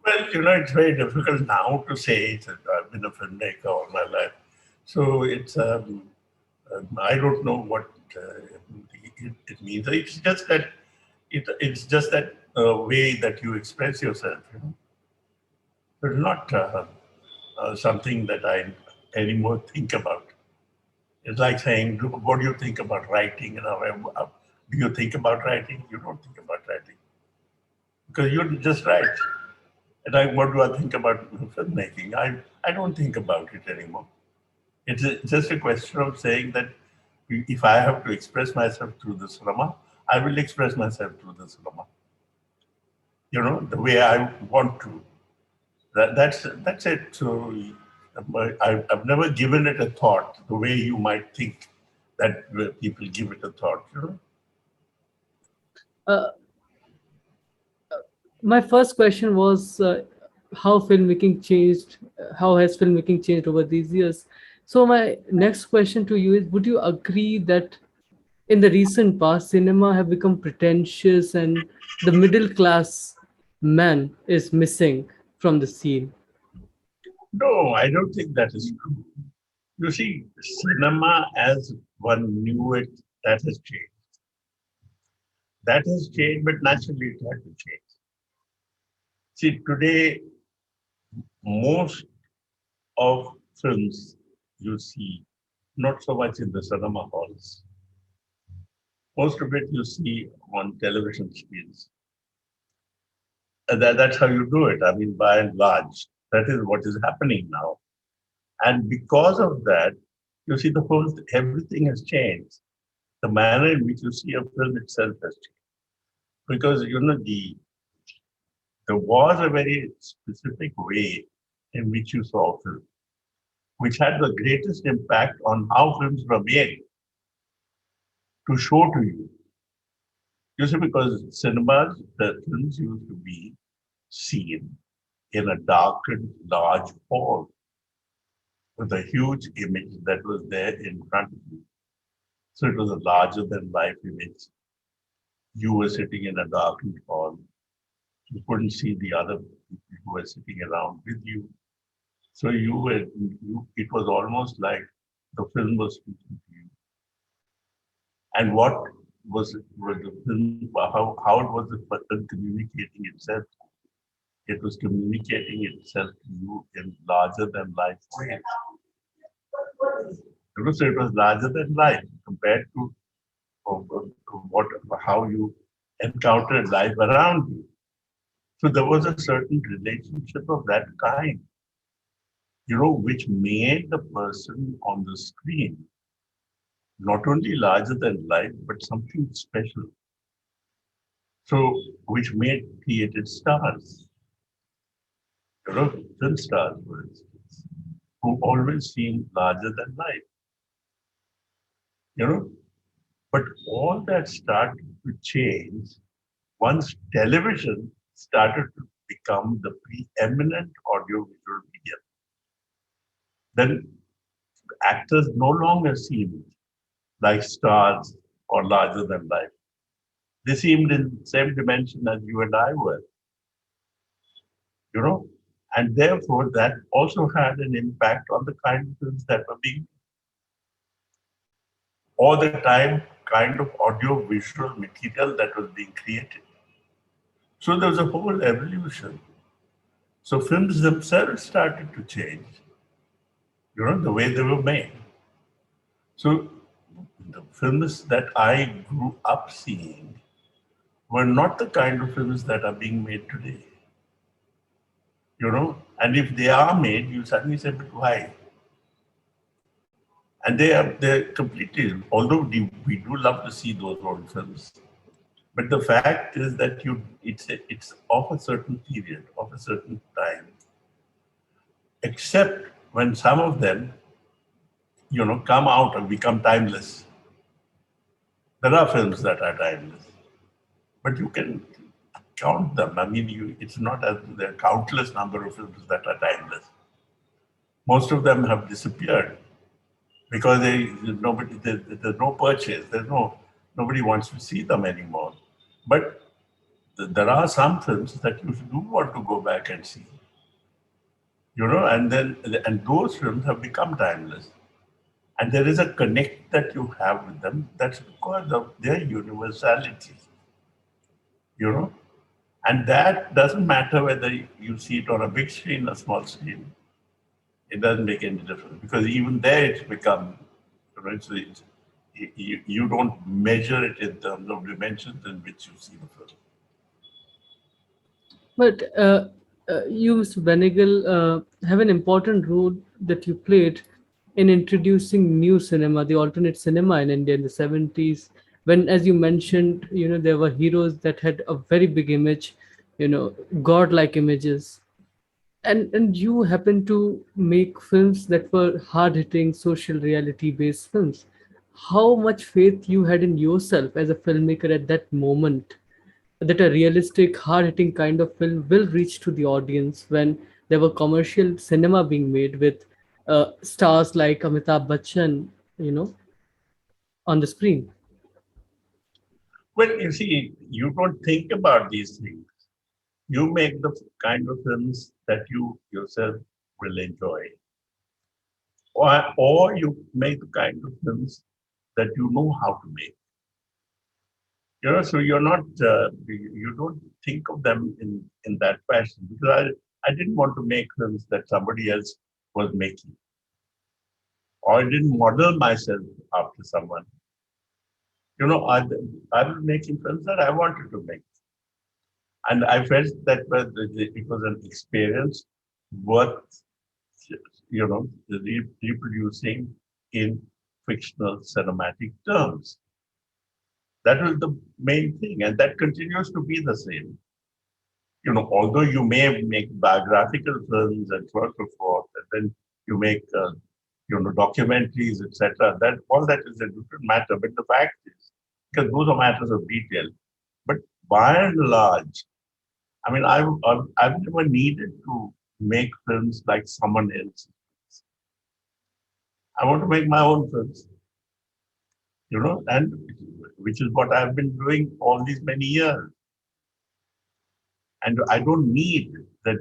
Well, it's very difficult now to say that I've been a filmmaker all my life. So I don't know what it means. It's just that way that you express yourself. It's not something that I anymore think about. It's like saying, what do you think about writing? Do you think about writing? You don't think about writing because you just write. And what do I think about filmmaking? I don't think about it anymore. It's just a question of saying that if I have to express myself through the cinema, I will express myself through the cinema. The way I want to. That's it. So I've never given it a thought the way you might think that people give it a thought. Uh, my first question was how filmmaking changed. How has filmmaking changed over these years? So my next question to you is: would you agree that in the recent past, cinema have become pretentious and the middle class man is missing from the scene? No, I don't think that is true. You see, cinema as one knew it, that has changed. That has changed, but naturally it had to change. See, today, most of films you see, not so much in the cinema halls. Most of it you see on television screens. And that's how you do it. I mean, by and large, that is what is happening now. And because of that, you see everything has changed. The manner in which you see a film itself has changed. Because, there was a very specific way in which you saw film, which had the greatest impact on how films were made to show to you. You see, because cinemas, the films used to be seen in a darkened, large hall with a huge image that was there in front of you. So it was a larger than life image. You were sitting in a darkened hall. You couldn't see the other people who were sitting around with you. So it was almost like the film was speaking to you. And what was the film, how it was the film communicating itself? It was communicating itself to you in larger than life ways. So it was larger than life compared to what how you encountered life around you. So there was a certain relationship of that kind, which made the person on the screen not only larger than life, but something special. So, which made created stars, film stars, for instance, who always seemed larger than life, you know. But all that started to change once television started to become the preeminent audiovisual medium. Then actors no longer seemed like stars or larger than life. They seemed in the same dimension as you and I were, you know. And therefore, that also had an impact on the kind of films that were being, or the kind of audio visual material that was being created. So there was a whole evolution. So films themselves started to change, the way they were made. So the films that I grew up seeing were not the kind of films that are being made today. And if they are made, you suddenly say, but why? And they're completely, although we do love to see those old films, but the fact is that it's of a certain period, of a certain time, except when some of them, come out and become timeless. There are films that are timeless, but you can count them. I mean, it's not as there are countless number of films that are timeless. Most of them have disappeared because there's no purchase. Nobody wants to see them anymore. But there are some films that you do want to go back and see, and those films have become timeless. And there is a connect that you have with them. That's because of their universality, you know. And that doesn't matter whether you see it on a big screen or small screen. It doesn't make any difference because even there it's become, you don't measure it in terms of dimensions in which you see the film. But you, Mr. Benegal, have an important role that you played in introducing new cinema, the alternate cinema in India in the 70s. When, as you mentioned, there were heroes that had a very big image, godlike images. And you happen to make films that were hard hitting, social reality based films. How much faith you had in yourself as a filmmaker at that moment, that a realistic, hard hitting kind of film will reach to the audience when there were commercial cinema being made with stars like Amitabh Bachchan, you know, on the screen. Well, you see, you don't think about these things. You make the kind of films that you yourself will enjoy, or you make the kind of films that you know how to make. So you're not, you don't think of them in that fashion because I didn't want to make films that somebody else was making, or I didn't model myself after someone. I was making films that I wanted to make. And I felt that it was an experience worth, reproducing in fictional cinematic terms. That was the main thing, and that continues to be the same. Although you may make biographical films and so on and so forth, and then you make, documentaries, etc. That all that is a different matter. But the fact is, because those are matters of detail. But by and large, I mean, I've never needed to make films like someone else. I want to make my own films, and which is what I've been doing all these many years. And I don't need that.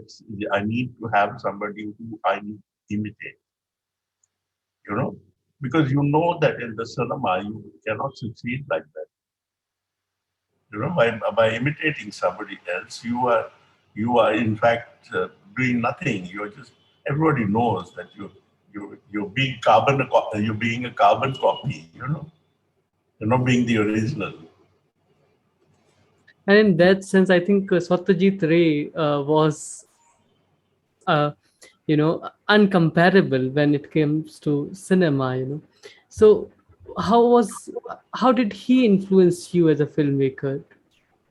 I need to have somebody who I need to imitate, you know, because that in the cinema you cannot succeed like that. By imitating somebody else, you are in fact doing nothing. You're just everybody knows that you're being a carbon copy. You're not being the original. And in that sense, I think Satyajit Ray was, uh, uncomparable when it comes to cinema. So, how was how did he influence you as a filmmaker?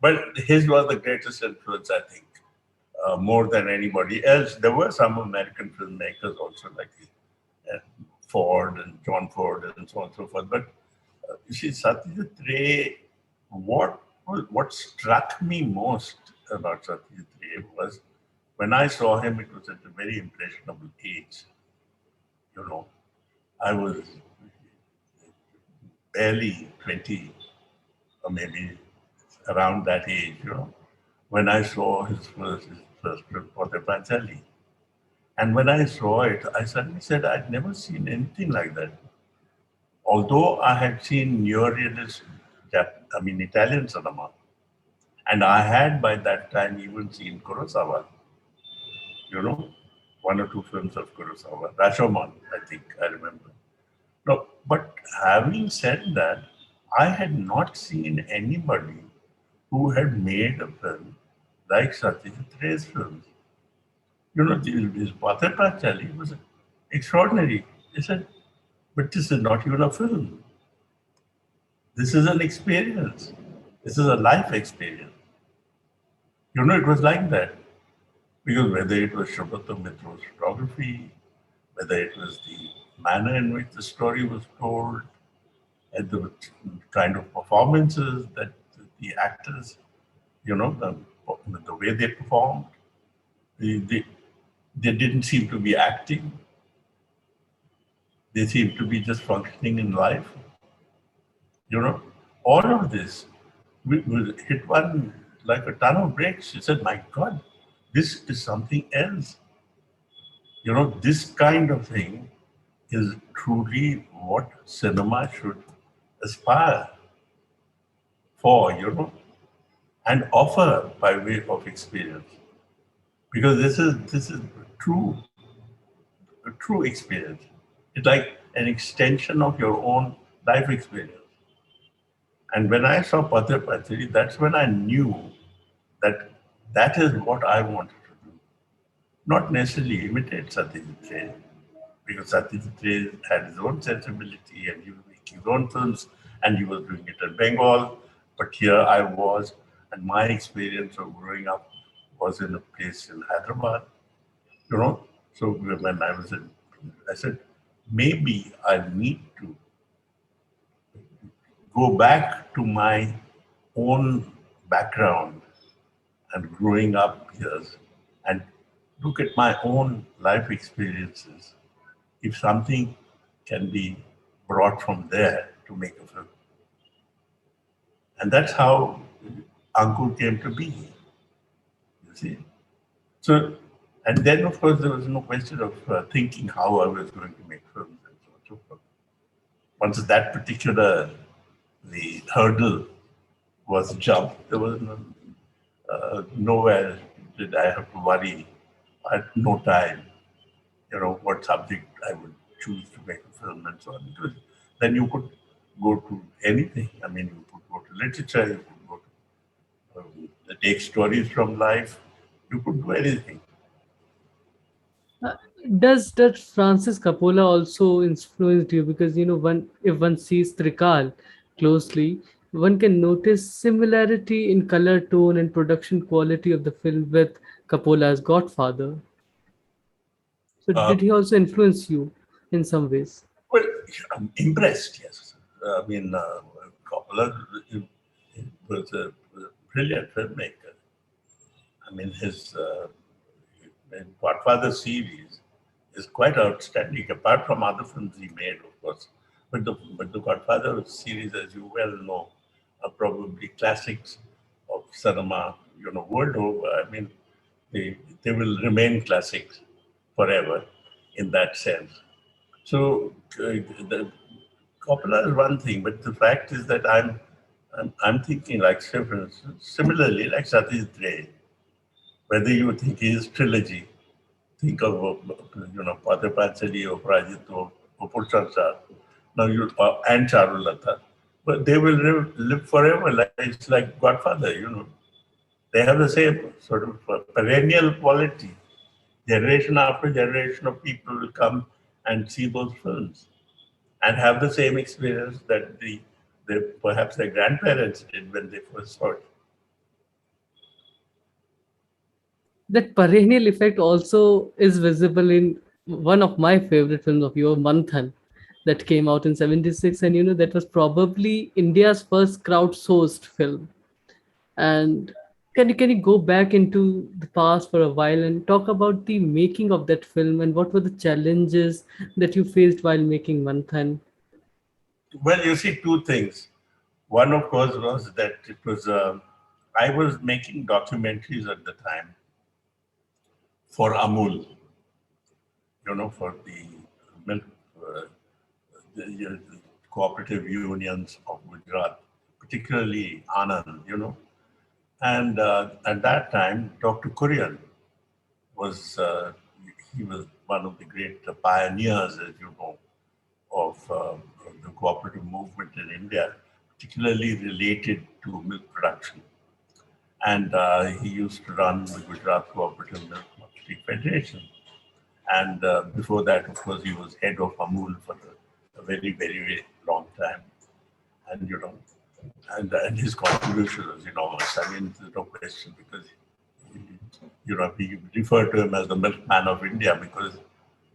But his was the greatest influence, I think, more than anybody else. There were some American filmmakers also, like uh, Ford and John Ford and so on and so forth. But you see, Satyajit Ray, what struck me most about Satyajit Ray was when I saw him, it was at a very impressionable age. You know, I was barely 20 or maybe around that age, when I saw his first film for the Panchali. And when I saw it, I suddenly said I'd never seen anything like that. Although I had seen neorealist, Italian cinema, and I had by that time even seen Kurosawa, you know, one or two films of Kurosawa, Rashomon, I think I remember. No, but having said that, I had not seen anybody who had made a film like Satyajit Ray's films. His Pather Pachali was extraordinary. He said, but this is not even a film. This is an experience. This is a life experience. It was like that. Because whether it was Shobhata Mitro's photography, whether it was the manner in which the story was told, and the kind of performances that the actors, the way they performed, they didn't seem to be acting. They seemed to be just functioning in life. All of this, we hit one like a ton of bricks. She said, my God, this is something else. This kind of thing is truly what cinema should aspire for, and offer by way of experience. Because this is true, a true experience. It's like an extension of your own life experience. And when I saw Portrayed, that's when I knew that that is what I wanted to do. Not necessarily imitate Satyajit Ray, because Satyajit Ray had his own sensibility and he was making his own films and he was doing it in Bengal. But here I was, and my experience of growing up was in a place in Hyderabad, you know. So when I was in, I said, maybe I need to go back to my own background and growing up years and look at my own life experiences. If something can be brought from there to make a film. And that's how Ankur came to be, you see. So, and then of course there was no question of thinking how I was going to make films and so on and so forth. Once that particular, the hurdle was jumped, there was nowhere did I have to worry. I had no time, what subject I would choose to make a film and so on. Because then you could go to anything. I mean, you could go to literature, you could go to take stories from life, you could do anything. Uh, does Francis Coppola also influenced you? Because one if one sees Trikal closely, one can notice similarity in color tone and production quality of the film with Coppola's Godfather. So Uh, did he also influence you in some ways? well, I'm impressed, yes. I mean, Coppola was a brilliant filmmaker. I mean, his Godfather series is quite outstanding, apart from other films he made, of course. But the Godfather series, as you well know, are probably classics of cinema, world over. I mean, they will remain classics forever in that sense. So the Coppola is one thing, but the fact is that I'm thinking like similarly like Satyajit Ray, whether you think his trilogy, think of Padre Panchali or Prajit or Purchansar, now you and Charulata, but they will live forever. Like it's like Godfather, They have the same sort of perennial quality. Generation after generation of people will come and see those films and have the same experience that perhaps their grandparents did when they first saw it. That perennial effect also is visible in one of my favorite films of yours, Manthan, that came out in '76, and that was probably India's first crowdsourced film. And can you go back into the past for a while and talk about the making of that film and what were the challenges that you faced while making Manthan? Well, you see, two things. One, of course, was that it was, I was making documentaries at the time for Amul, for the milk, the cooperative unions of Gujarat, particularly Anand, And at that time, Dr. Kurian was, he was one of the great pioneers, as you know, of the cooperative movement in India, particularly related to milk production. And he used to run the Gujarat Cooperative Milk Marketing Federation. And before that, of course, he was head of Amul for a very, very, very long time. And, and his contribution was enormous. I mean, there's no question because, we refer to him as the milkman of India because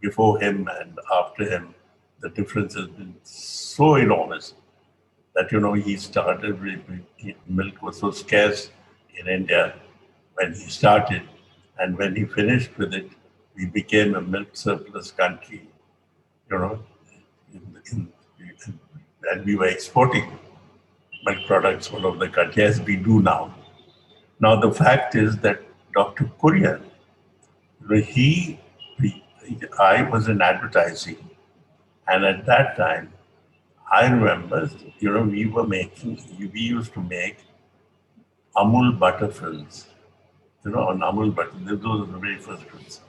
before him and after him, the difference has been so enormous that, he started, milk was so scarce in India when he started. And when he finished with it, we became a milk surplus country, you know, in, and we were exporting milk products all over the country, as we do now. Now, the fact is that Dr. Kurian, he, I was in advertising, and at that time, I remember, we used to make Amul butter films, on Amul butter. Those were the very first films.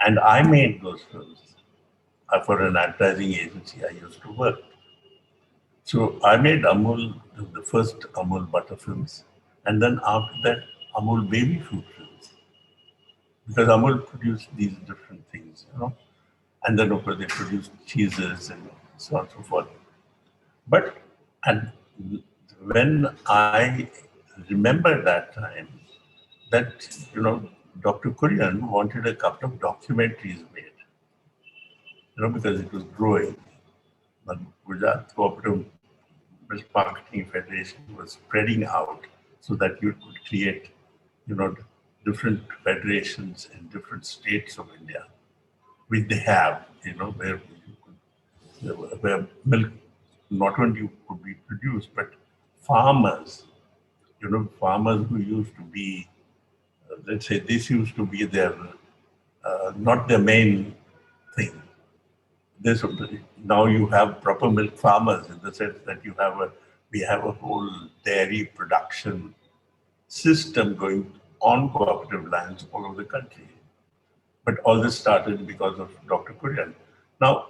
And I made those films for an advertising agency I used to work. So I made Amul, the first Amul butter films. And then after that, Amul baby food films. Because Amul produced these different things. And then, of course, they produced cheeses and so on and so forth. But and when I remember that time, that, Dr. Kurian wanted a couple of documentaries made, because it was growing. But Gujarat Cooperative Milk Marketing Federation was spreading out so that you could create, different federations in different states of India, which they have, where milk not only could be produced, but farmers, farmers who used to be, let's say, this used to be their, not their main thing. This, now you have proper milk farmers in the sense that we have a whole dairy production system going on cooperative lands all over the country. But all this started because of Dr. Kurian. Now,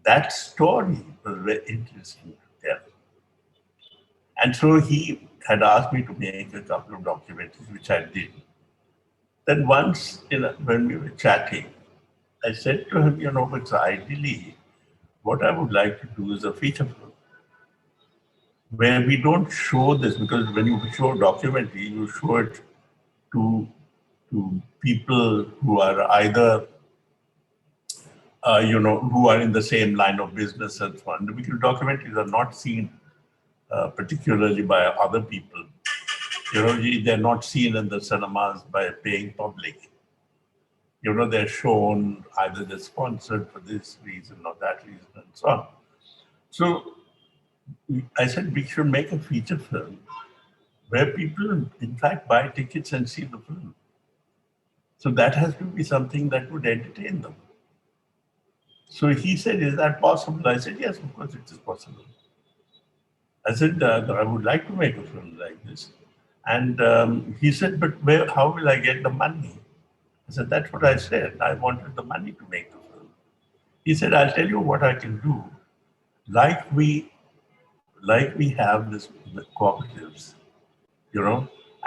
that story was very interesting to tell. And so he had asked me to make a couple of documentaries, which I did. Then once, when we were chatting, I said to him, but ideally, what I would like to do is a feature film where we don't show this, because when you show a documentary, you show it to people who are either, who are in the same line of business and so on. Because documentaries are not seen particularly by other people. They're not seen in the cinemas by a paying public. They're shown, either they're sponsored for this reason or that reason and so on. So I said we should make a feature film where people, in fact, buy tickets and see the film. So that has to be something that would entertain them. So he said, is that possible? I said, yes, of course it is possible. I said, I would like to make a film like this. And he said, but how will I get the money? I said, that's what I said. I wanted the money to make the film. He said, I'll tell you what I can do. Like we have this cooperatives,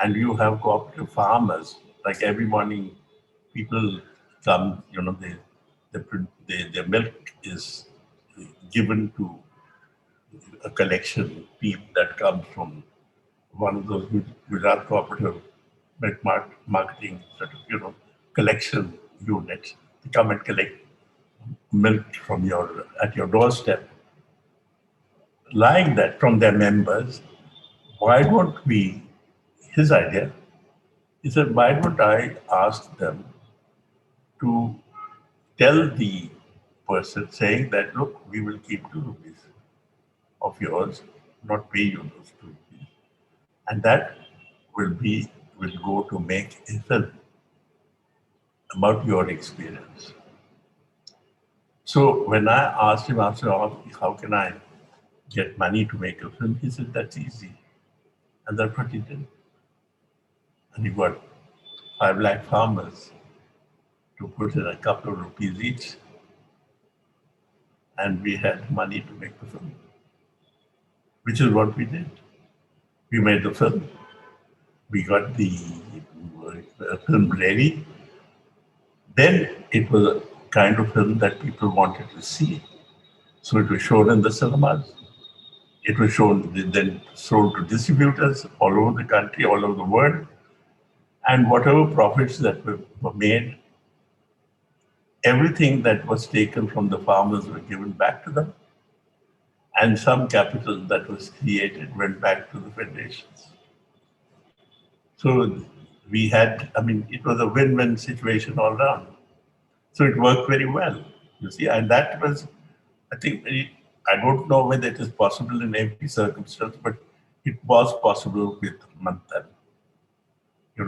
and you have cooperative farmers. Like every morning, people come, their milk is given to a collection team that comes from one of those Gujarat Cooperative Milk Marketing collection units. They come and collect milk at your doorstep. Like that, from their members, why don't we, his idea, he said, why don't I ask them to tell the person saying that, look, we will keep 2 rupees of yours, not pay you those 2 rupees. And that will go to make a film about your experience. So when I asked him after all, how can I get money to make a film? He said, that's easy. And that's what he did. And he got 5 lakh farmers to put in a couple of rupees each. And we had money to make the film, which is what we did. We made the film. We got the film ready. Then it was a kind of film that people wanted to see. So it was shown in the cinemas. It was shown, then sold to distributors all over the country, all over the world. And whatever profits that were made, everything that was taken from the farmers were given back to them. And some capital that was created went back to the federations. So we had, it was a win-win situation all around. So it worked very well, you see. And that was, I think, I don't know whether it is possible in every circumstance, but it was possible with Manthan.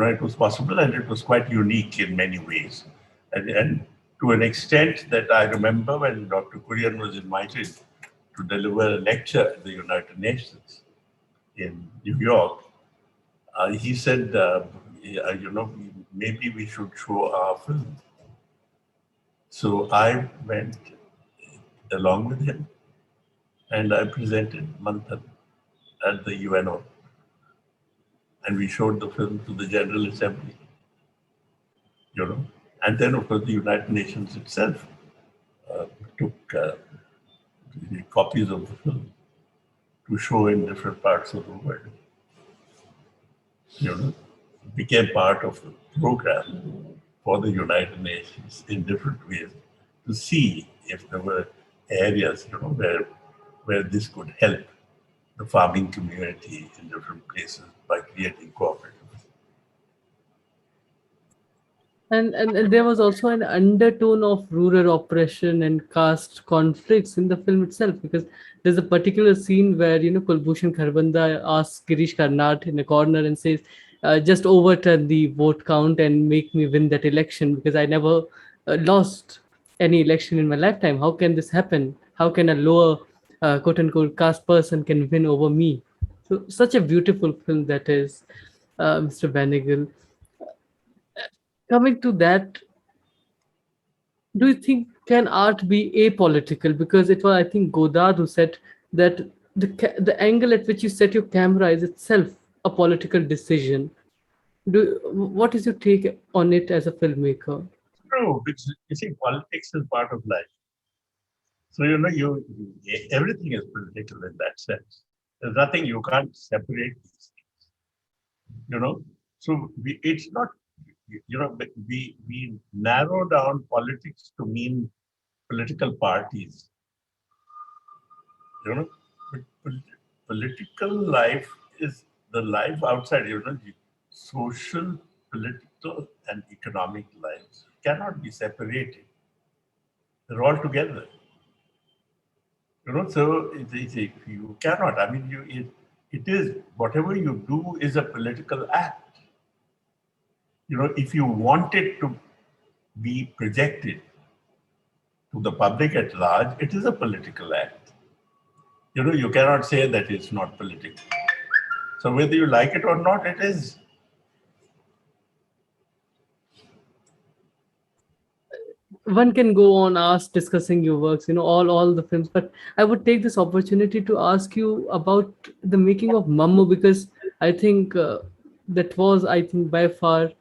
it was possible, and it was quite unique in many ways. And to an extent that I remember when Dr. Kurian was invited to deliver a lecture at the United Nations in New York, he said, maybe we should show our film. So I went along with him, and I presented Manthan at the UNO, and we showed the film to the General Assembly, and then of course the United Nations itself took copies of the film to show in different parts of the world. Became part of the program for the United Nations in different ways to see if there were areas, where this could help the farming community in different places by creating cooperatives. And there was also an undertone of rural oppression and caste conflicts in the film itself, because there's a particular scene where Kulbhushan Kharbanda asks Girish Karnad in a corner and says, "Just overturn the vote count and make me win that election, because I never lost any election in my lifetime. How can this happen? How can a lower quote unquote caste person can win over me?" So such a beautiful film that is, Mr. Benegal. Coming to that, do you think can art be apolitical? Because it was, I think, Godard who said that the angle at which you set your camera is itself a political decision. What is your take on it as a filmmaker? True, because you see, politics is part of life. So everything is political in that sense. There's nothing you can't separate these things. So it's not. We narrow down politics to mean political parties. But political life is the life outside. The social, political, and economic lives cannot be separated. They're all together. So you cannot. I mean, it is whatever you do is a political act. If you want it to be projected to the public at large, it is a political act. You cannot say that it's not political. So whether you like it or not, it is. One can go on ask discussing your works, all the films, but I would take this opportunity to ask you about the making of Mammo, because I think that was, I think, by far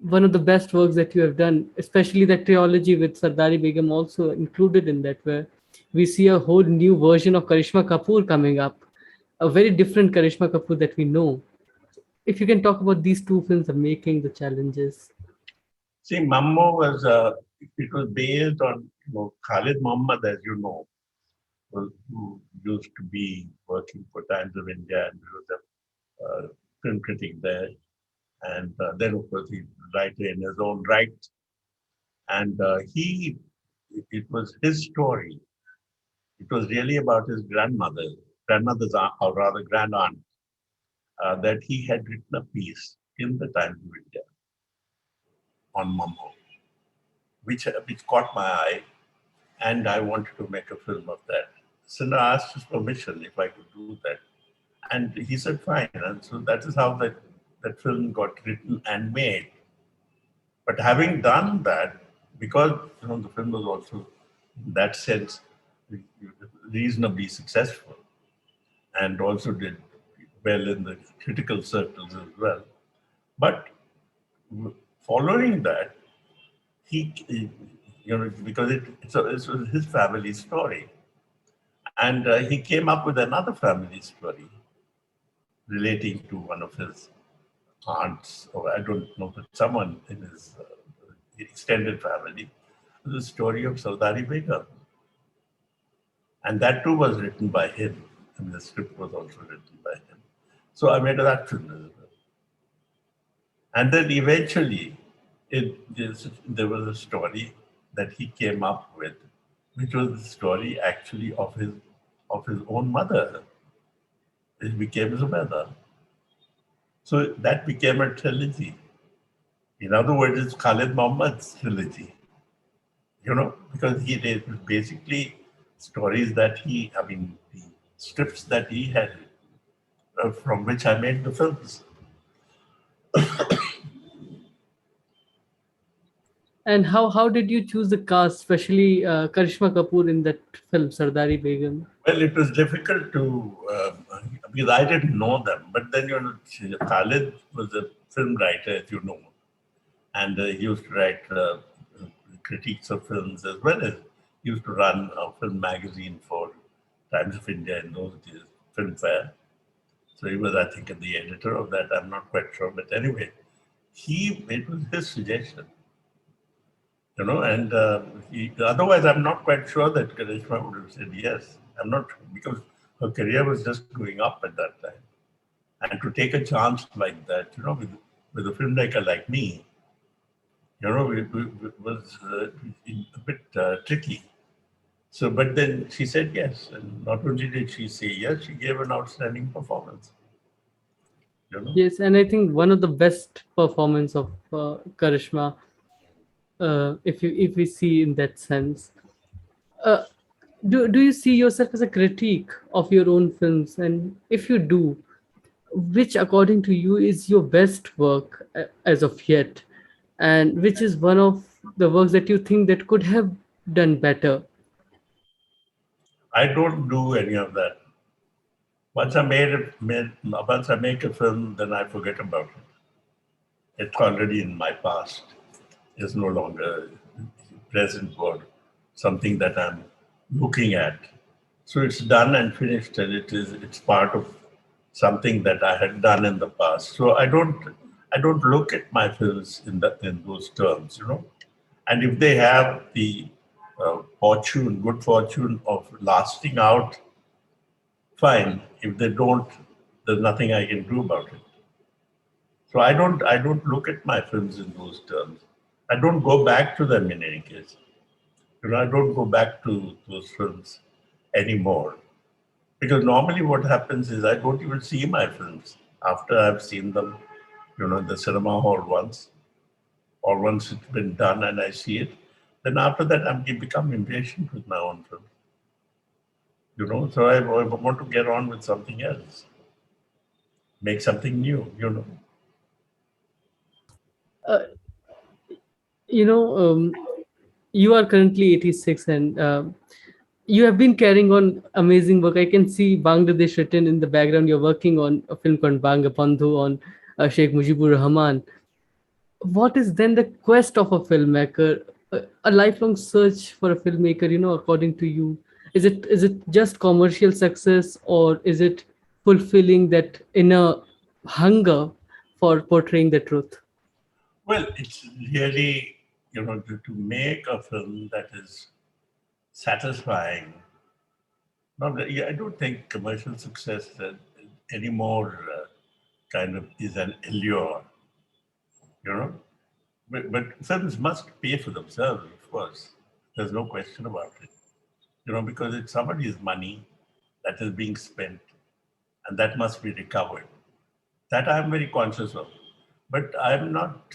one of the best works that you have done, especially that trilogy with Sardari Begum also included in that, where we see a whole new version of Karishma Kapoor coming up, a very different Karishma Kapoor that we know. If you can talk about these two films, the making, the challenges. See, Mammo it was based on Khalid Muhammad, as you know, who used to be working for Times of India, and he was a film critic there. And then, of course, he's a writer in his own right. And it was his story. It was really about his grandmother's aunt, or rather grand aunt, that he had written a piece in the Times of India on Mammo, which caught my eye, and I wanted to make a film of that. So I asked his permission if I could do that. And he said, fine. And so that is how that film got written and made. But having done that, because the film was also, in that sense, reasonably successful, and also did well in the critical circles as well. But following that, because it was his family story, and he came up with another family story relating to one of his aunts, or I don't know, but someone in his extended family, the story of Sardari Begum. And that too was written by him. I mean, the script was also written by him. So I made that film as well. And then eventually, there was a story that he came up with, which was the story actually of his own mother. It became his mother. So that became a trilogy. In other words, it's Khalid Muhammad's trilogy, because he did basically stories that the scripts that he had, from which I made the films. And how did you choose the cast, especially Karishma Kapoor in that film, Sardari Begum? Well, it was difficult to, because I didn't know them. But then, Khalid was a film writer, as you know, and he used to write critiques of films as well as he used to run a film magazine for Times of India in those days, Film Fair. So he was, I think, the editor of that. I'm not quite sure, but anyway, it was his suggestion, and otherwise, I'm not quite sure that Karishma would have said yes. I'm not, because her career was just going up at that time. And to take a chance like that, with a filmmaker like me, it was a bit tricky. So, but then she said yes. And not only did she say yes, she gave an outstanding performance. Yes, and I think one of the best performance of Karishma, if we see in that sense. Uh, do you see yourself as a critique of your own films? And if you do, which according to you is your best work as of yet, and which is one of the works that you think that could have done better? I don't do any of that. Once I make a film, then I forget about it. It's already in my past. It's no longer present or something that I'm looking at. So it's done and finished, and it's part of something that I had done in the past. So I don't look at my films in those terms. And if they have the good fortune of lasting out, fine. If they don't, there's nothing I can do about it. So I don't look at my films in those terms. I don't go back to them in any case. I don't go back to those films anymore. Because normally what happens is I don't even see my films after I've seen them, in the cinema hall once, or once it's been done and I see it. Then after that, I become impatient with my own film. So I want to get on with something else, make something new. Uh, you know, you are currently 86, and you have been carrying on amazing work. I can see Bangladesh written in the background. You're working on a film called Banga Bandhu on Sheikh Mujibur Rahman. What is then the quest of a filmmaker? A lifelong search for a filmmaker, according to you, is it just commercial success, or is it fulfilling that inner hunger for portraying the truth? Well, it's really, to make a film that is satisfying. I don't think commercial success anymore kind of is an allure, you know. But films must pay for themselves, of course. There's no question about it, because it's somebody's money that is being spent and that must be recovered. That I'm very conscious of. But I'm not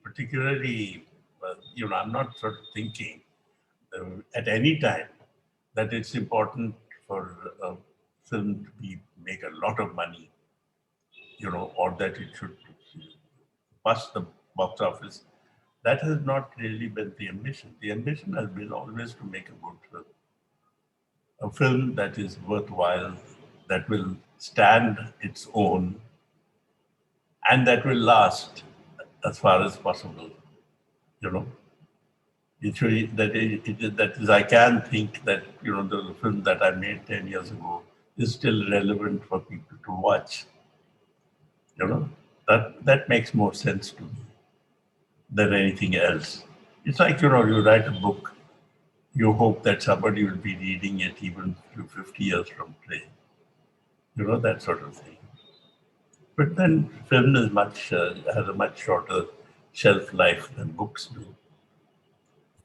particularly, I'm not sort of thinking at any time that it's important for a film to make a lot of money, or that it should bust the box office. That has not really been the ambition. The ambition has been always to make a good film, a film that is worthwhile, that will stand its own, and that will last as far as possible. You know, that is, I can think that the film that I made 10 years ago is still relevant for people to watch. That makes more sense to me than anything else. It's like you write a book, you hope that somebody will be reading it even 50 years from today. That sort of thing. But then film is has a much shorter shelf life than books do.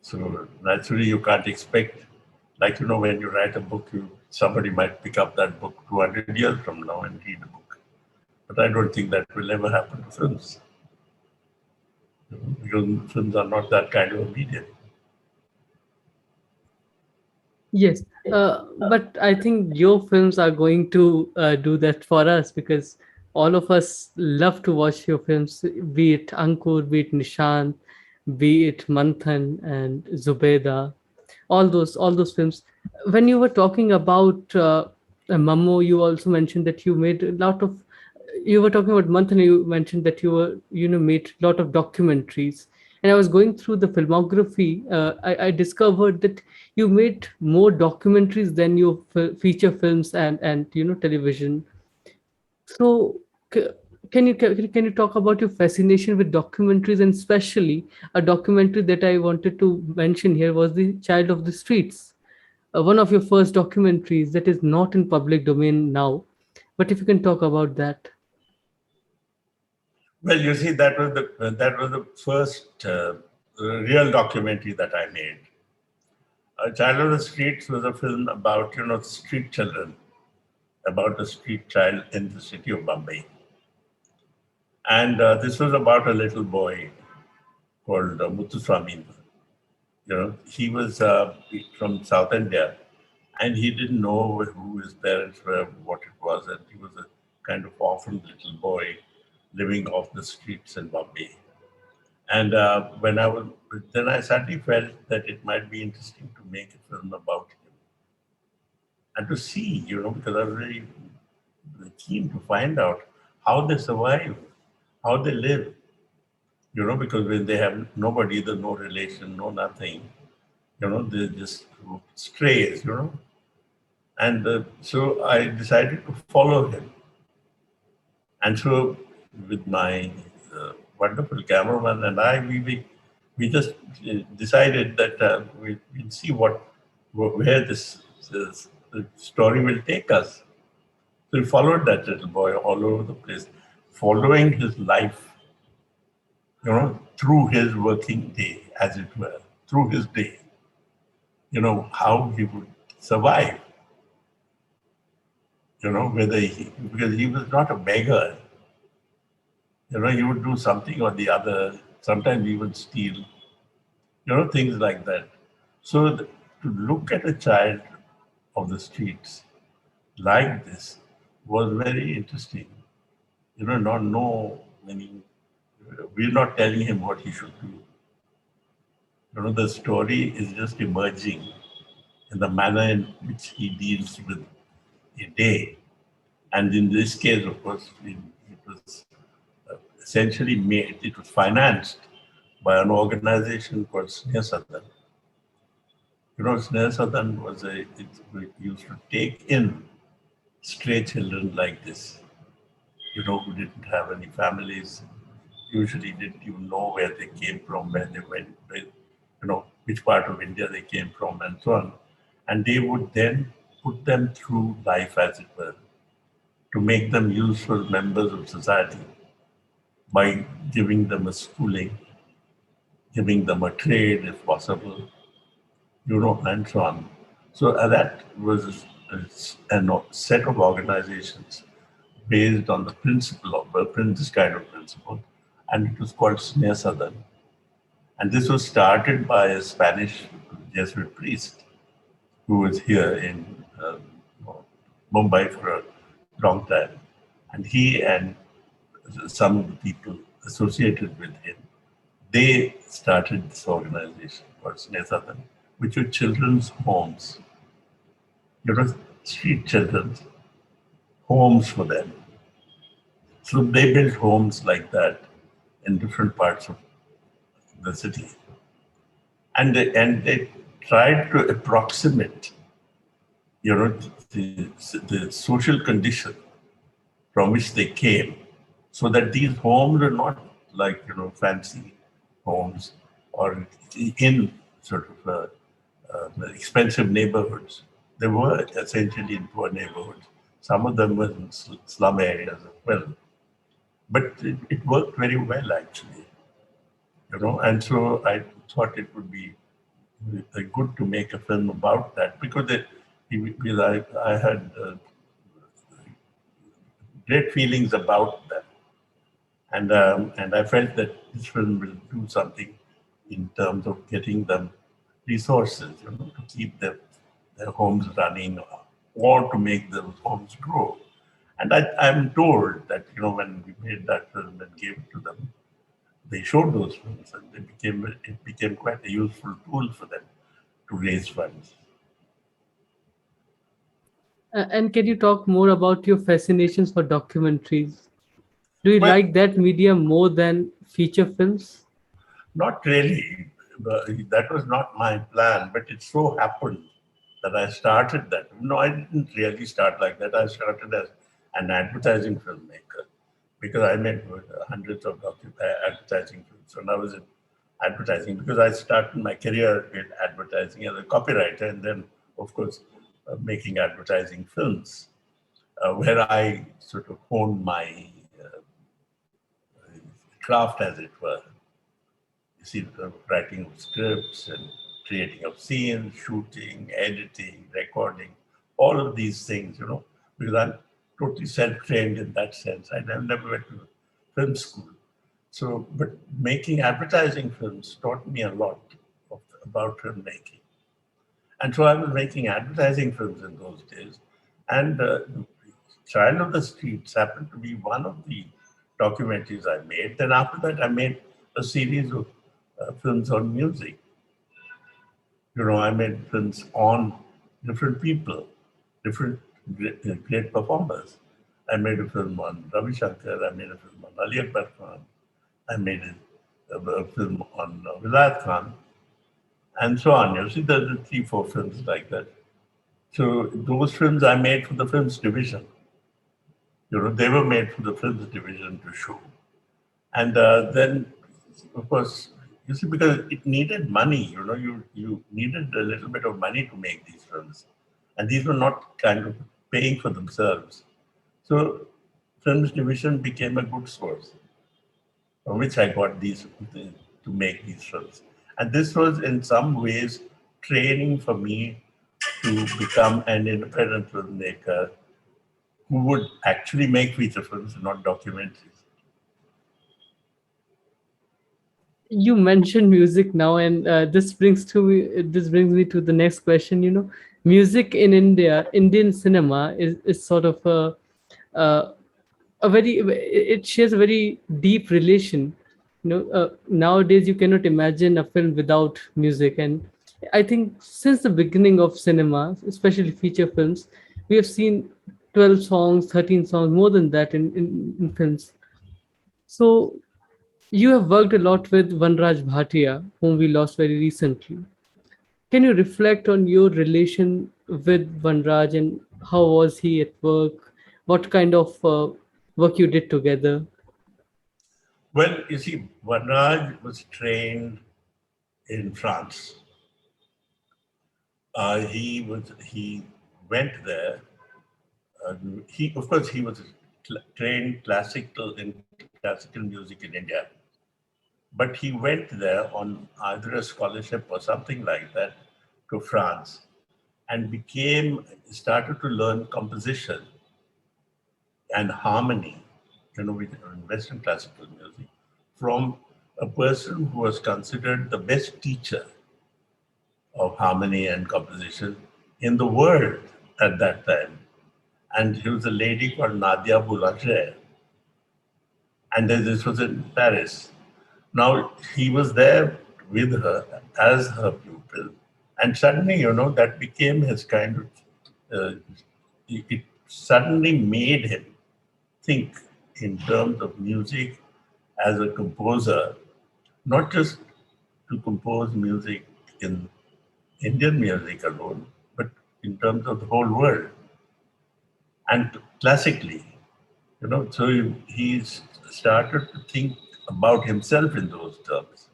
So naturally, you can't expect, like when you write a book, somebody might pick up that book 200 years from now and read the book. But I don't think that will ever happen to films, because films are not that kind of a medium. Yes, but I think your films are going to do that for us, because all of us love to watch your films, be it Ankur, be it Nishant, be it Manthan and Zubeda, all those films. When you were talking about Mammo, you also mentioned that you made a lot of. You were talking about Manthan. You mentioned that you were made a lot of documentaries, and I was going through the filmography. I discovered that you made more documentaries than your feature films and television. So c- can you talk about your fascination with documentaries, and especially a documentary that I wanted to mention here was The Child of the Streets, one of your first documentaries that is not in public domain now. But if you can talk about that. Well, you see, that was the first real documentary that I made. A Child of the Streets was a film about street children, about a street child in the city of Bombay, and this was about a little boy called Muthuswamy. He was from South India, and he didn't know who his parents were, what it was, and he was a kind of orphaned little boy living off the streets in Bombay. And then I suddenly felt that it might be interesting to make a film about him and to see, because I was very keen to find out how they survive, how they live, because when they have nobody, there's no relation, no nothing, they're just strays, And so I decided to follow him. And so with my wonderful cameraman and I, we just decided that we'll see where this the story will take us. So we followed that little boy all over the place, following his life, through his working day, as it were, through his day, how he would survive, because he was not a beggar. He would do something or the other. Sometimes he would steal, things like that. So to look at a child of the streets like this was very interesting. Not know, meaning we're not telling him what he should do. The story is just emerging in the manner in which he deals with a day. And in this case, of course, it was essentially made, it was financed by an organization called Sneha Sadan. Sneha Sadan it used to take in stray children like this, who didn't have any families, usually didn't even know where they came from, where they went, which part of India they came from, and so on. And they would then put them through life, as it were, to make them useful members of society by giving them a schooling, giving them a trade if possible, and so on. So that was a set of organizations based on the principle of this kind of principle, and it was called Sneha Sadan. And this was started by a Spanish Jesuit priest who was here in Mumbai for a long time. And he and some of the people associated with him, they started this organization called Sneha Sadan, which were children's homes, street children's homes for them. So they built homes like that in different parts of the city. And they tried to approximate, the social condition from which they came, so that these homes are not like, fancy homes or in sort of expensive neighborhoods. They were essentially in poor neighborhoods. Some of them were in slum areas as well. But it worked very well, actually, And so I thought it would be good to make a film about that, because I had great feelings about them. And I felt that this film will do something in terms of getting them resources, to keep their homes running or to make those homes grow. And I'm told that, when we made that film and gave it to them, they showed those films and it became quite a useful tool for them to raise funds. And can you talk more about your fascinations for documentaries? Do you Well, like that medium more than feature films? not really. That was not my plan, but it so happened that I started that. No, I didn't really start like that. I started as an advertising filmmaker because I made hundreds of advertising films when I was in advertising, because I started my career in advertising as a copywriter and then, of course, making advertising films, where I sort of honed my craft, as it were. You see, the writing of scripts and creating of scenes, shooting, editing, recording, all of these things, because I'm totally self-trained in that sense. I never went to film school. So, but making advertising films taught me a lot about filmmaking. And so I was making advertising films in those days. And Child of the Streets happened to be one of the documentaries I made. Then after that, I made a series of films on music. I made films on different people, different great performers. I made a film on Ravi Shankar. I made a film on Ali Akbar Khan. I made a film on Vilayat Khan, and so on. You see, there are 3, 4 films like that. So those films I made for the films division. They were made for the films division to show. And then, of course, you see, because it needed money, you needed a little bit of money to make these films. And these were not kind of paying for themselves. So films division became a good source from which I got these to make these films. And this was in some ways training for me to become an independent filmmaker who would actually make feature films, not documentaries. You mentioned music now, and this brings me to the next question. Music in Indian cinema is sort of a very, it shares a very deep relation. Nowadays you cannot imagine a film without music, and I think since the beginning of cinema, especially feature films, we have seen 12 songs, 13 songs, more than that in films. So you have worked a lot with Vanraj Bhatia, whom we lost very recently. Can you reflect on your relation with Vanraj and how was he at work? What kind of work you did together? Well, you see, Vanraj was trained in France. He went there. Of course, he was trained classical music in India, but he went there on either a scholarship or something like that to France, and started to learn composition and harmony, with Western classical music, from a person who was considered the best teacher of harmony and composition in the world at that time. And she was a lady called Nadia Boulanger. And then this was in Paris. Now, he was there with her as her pupil. And suddenly, that became his kind of, it suddenly made him think in terms of music as a composer, not just to compose music in Indian music alone, but in terms of the whole world and classically. So he's started to think about himself in those terms.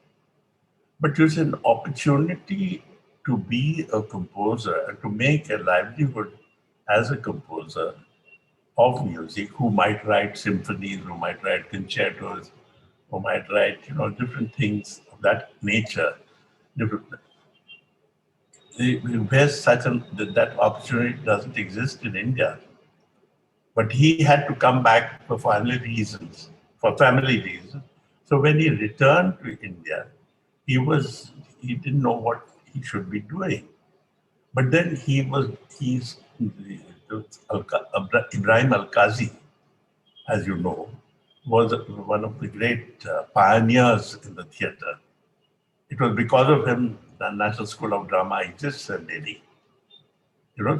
But it's an opportunity to be a composer and to make a livelihood as a composer of music, who might write symphonies, who might write concertos, who might write, different things of that nature. Different, where that opportunity doesn't exist in India. But he had to come back for family reasons. So when he returned to India, he didn't know what he should be doing. But then he's Ibrahim Al-Qazi, as you know, was one of the great pioneers in the theatre. It was because of him the National School of Drama exists in Delhi.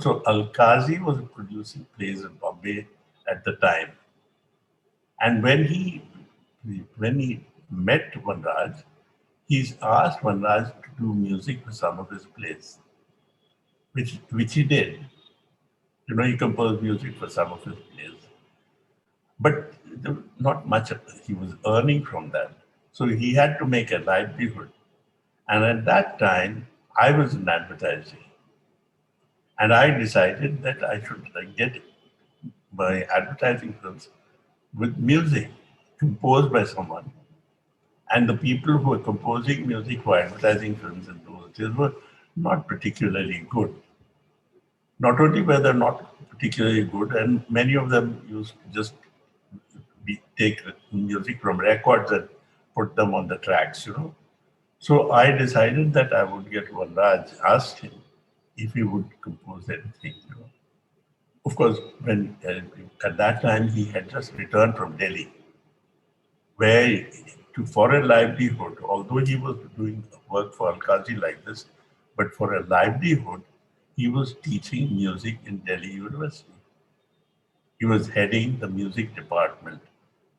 So Al-Qazi was producing plays in Bombay at the time. And when he met Vanraj, he's asked Vanraj to do music for some of his plays, which he did. He composed music for some of his plays. But not much he was earning from that. So he had to make a livelihood. And at that time, I was in advertising. And I decided that I should get my advertising films with music composed by someone. And the people who were composing music for advertising films in those days were not particularly good. Not only were they not particularly good, and many of them used to just take music from records and put them on the tracks. So I decided that I would get Vanraj, asked him if he would compose anything. Of course, when at that time he had just returned from Delhi, where for a livelihood, although he was doing work for Al-Qazi like this, but for a livelihood, he was teaching music in Delhi University. He was heading the music department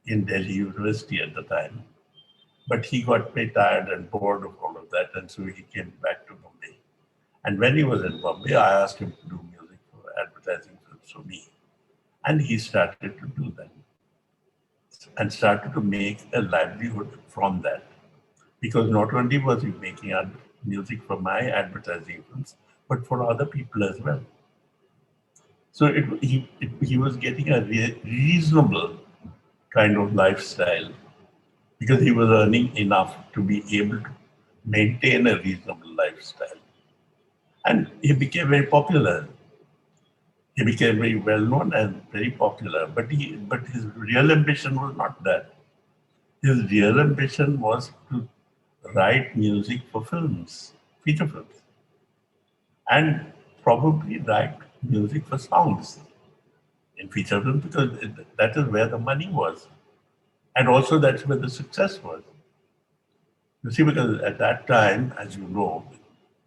in Delhi University at the time. But he got very tired and bored of all of that, and so he came back to Bombay. And when he was in Bombay, I asked him to do music for advertising films for me. And he started to do that and started to make a livelihood from that. Because not only was he making music for my advertising films, but for other people as well. So he was getting a reasonable kind of lifestyle because he was earning enough to be able to maintain a reasonable lifestyle. And he became very popular. He became very well known and very popular. But his real ambition was not that. His real ambition was to write music for films, feature films, and probably write music for songs in feature films because that is where the money was. And also that's where the success was. You see, because at that time, as you know,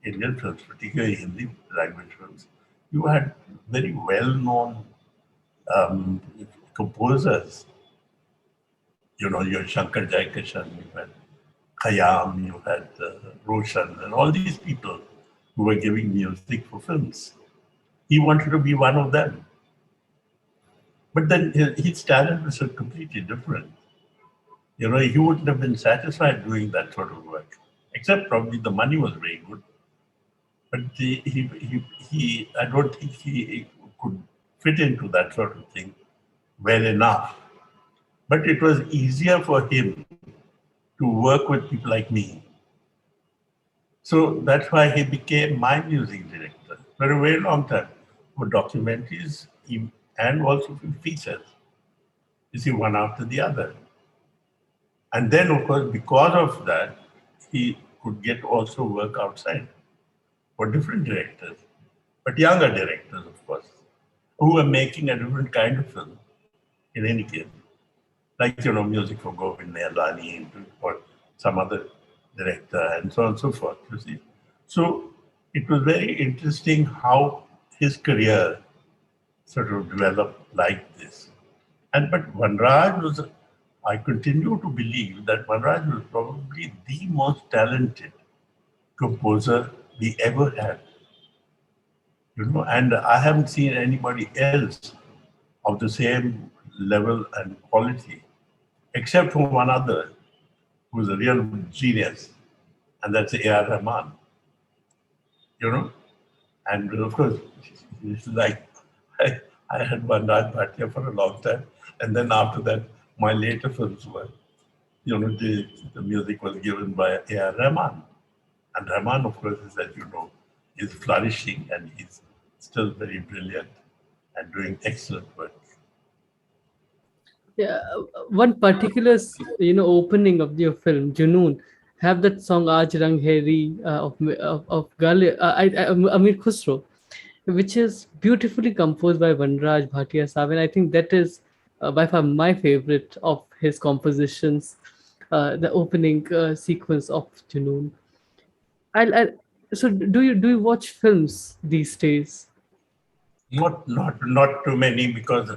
Indian films, particularly Hindi language films, you had very well-known composers. Your Shankar Jaikishan, you had Khayyam, you had Roshan, and all these people who were giving music for films. He wanted to be one of them. But then his talent was so completely different. He wouldn't have been satisfied doing that sort of work, except probably the money was very good. But I don't think he could fit into that sort of thing well enough. But it was easier for him to work with people like me. So that's why he became my music director for a very long time, for documentaries and also for features. You see, one after the other. And then, of course, because of that, he could get also work outside for different directors, but younger directors, of course, who were making a different kind of film in any case. Like, music for Govind Nihalani or some other director and so on and so forth, you see. So it was very interesting how his career sort of developed like this. But Vanraj I continue to believe that Vanraj was probably the most talented composer we ever had. And I haven't seen anybody else of the same level and quality, except for one other who's a real genius, and that's A.R. Rahman. And of course, it's like I had Vanraj Bhatia for a long time, and then after that, my later films were, the music was given by A.R. Rahman. And Rahman, of course, as you know, is flourishing and he's still very brilliant and doing excellent work. Yeah, one particular, opening of your film, Junoon, have that song "Aaj Rang Heri" of Amir Khusro, which is beautifully composed by Vanraj Bhatia Saab, and I think that is by far my favorite of his compositions. The opening sequence of Junoon. I so do you watch films these days? Not too many, because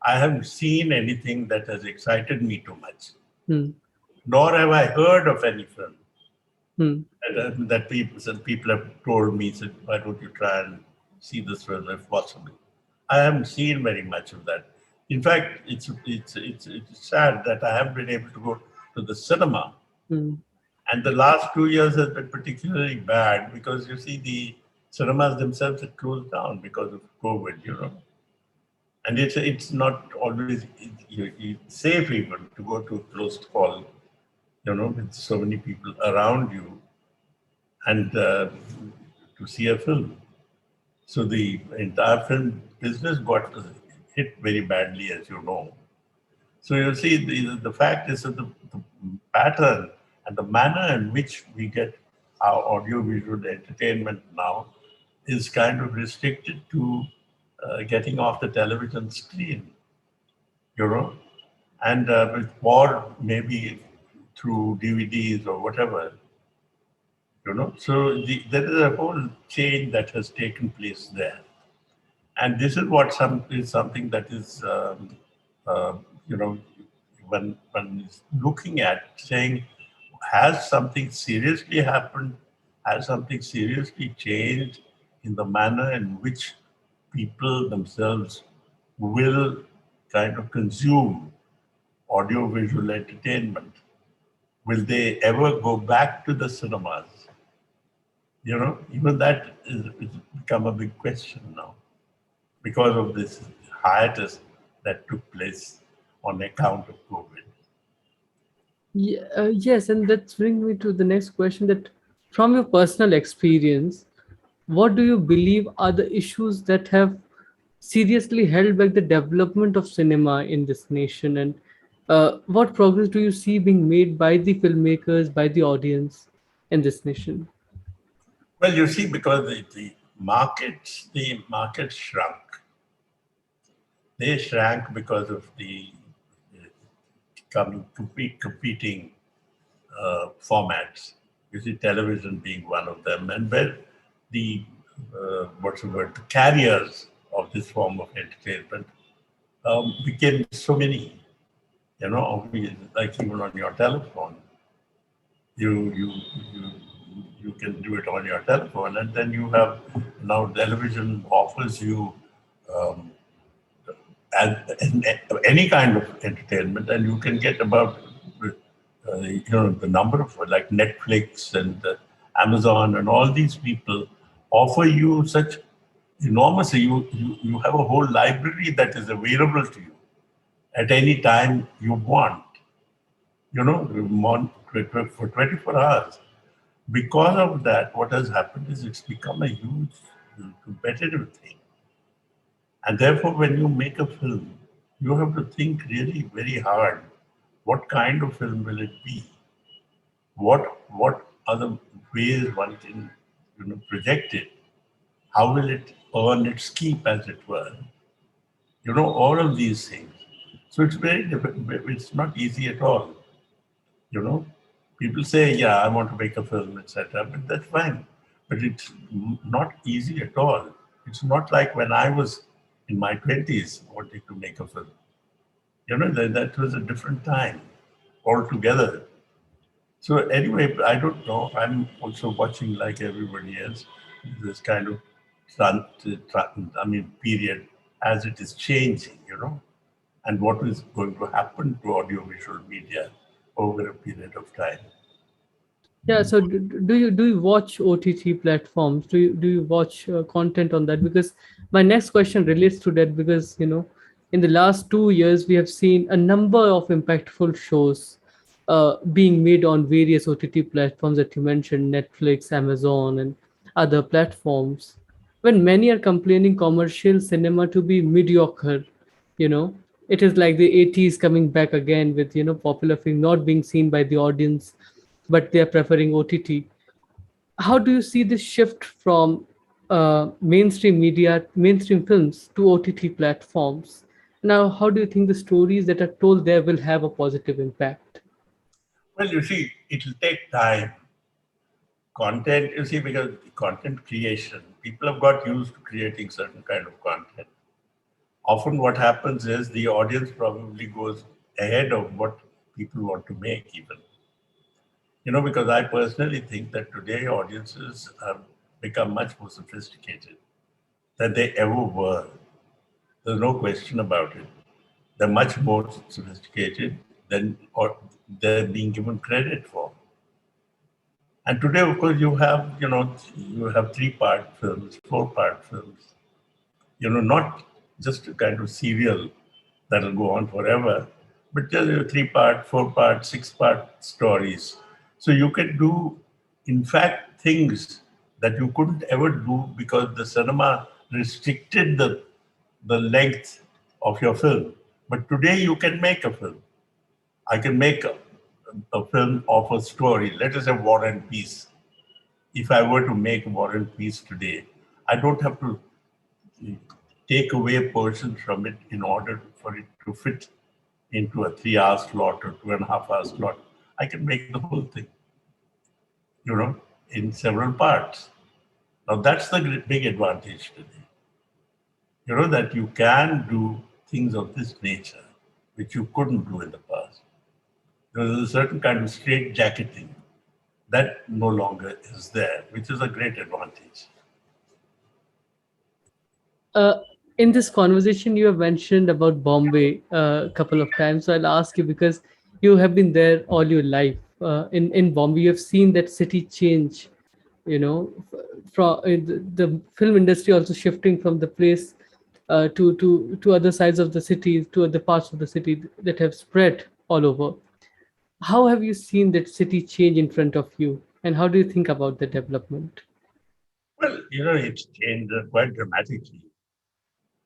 I haven't seen anything that has excited me too much. Hmm. Nor have I heard of any film Hmm. that some people have told me, said, why don't you try and see this film if possible. I haven't seen very much of that. In fact, it's sad that I haven't been able to go to the cinema. Hmm. And the last 2 years has been particularly bad, because you see the cinemas themselves had closed down because of COVID. And it's not always safe even to go to a closed hall, with so many people around you, and to see a film. So the entire film business got hit very badly, as you know. So you see, the fact is that the pattern and the manner in which we get our audiovisual entertainment now is kind of restricted to getting off the television screen, you know, and or maybe through DVDs or whatever. So there is a whole change that has taken place there. And this is what is something that is, uh, you know, when one is looking at saying, has something seriously happened? Has something seriously changed in the manner in which people themselves will kind of consume audiovisual entertainment? Will they ever go back to the cinemas? Even that is become a big question now, because of this hiatus that took place on account of COVID. Yes, and that brings me to the next question that from your personal experience, what do you believe are the issues that have seriously held back the development of cinema in this nation? And what progress do you see being made by the filmmakers, by the audience in this nation? Well, you see, because the markets shrunk. They shrank because of the competing formats. You see, television being one of them, and where the what's the word? The carriers of this form of entertainment became so many. Like even on your telephone, you you you you can do it on your telephone, and then you have now television offers you um, and any kind of entertainment, and you can get about the number of, like, Netflix and Amazon and all these people offer you such enormous. You have a whole library that is available to you at any time you want. For 24 hours. Because of that, what has happened is it's become a huge competitive thing. And therefore, when you make a film, you have to think really very hard. What kind of film will it be? What are the ways one can project it? How will it earn its keep, as it were? All of these things. So it's very difficult. It's not easy at all. You know, People say, "Yeah, I want to make a film, etc." But that's fine. But it's not easy at all. It's not like when I was in my 20s wanting to make a film. That was a different time altogether. So anyway, I don't know. I'm also watching, like everybody else, this kind of period as it is changing, and what is going to happen to audiovisual media over a period of time. Yeah, so do you watch OTT platforms? Do you watch content on that? Because my next question relates to that, because in the last 2 years we have seen a number of impactful shows being made on various OTT platforms that you mentioned, Netflix, Amazon, and other platforms. When many are complaining commercial cinema to be mediocre, you know, It is like the 80s coming back again with, popular film not being seen by the audience, but they are preferring OTT. How do you see this shift from mainstream media, mainstream films to OTT platforms? Now, how do you think the stories that are told there will have a positive impact? Well, you see, it will take time. Content, you see, because content creation, people have got used to creating certain kind of content. Often what happens is the audience probably goes ahead of what people want to make even. Because I personally think that today audiences have become much more sophisticated than they ever were. There's no question about it. They're much more sophisticated than or they're being given credit for. And today, of course, you have three-part films, four-part films. Not just a kind of serial that'll go on forever, but just three-part, four-part, six-part stories. So you can do, in fact, things that you couldn't ever do because the cinema restricted the length of your film. But today you can make a film. I can make a film of a story. Let us say War and Peace. If I were to make War and Peace today, I don't have to take away portions from it in order for it to fit into a 3 hour slot or 2.5 hour slot. I can make the whole thing, in several parts. Now that's the big advantage today. That you can do things of this nature, which you couldn't do in the past. There is a certain kind of straight jacketing that no longer is there, which is a great advantage. Uh, in this conversation, you have mentioned about Bombay a couple of times. So I'll ask you because you have been there all your life. In Bombay, you have seen that city change. From the film industry also shifting from the place to other sides of the city, to other parts of the city that have spread all over. How have you seen that city change in front of you, and how do you think about the development? Well, it's changed quite dramatically.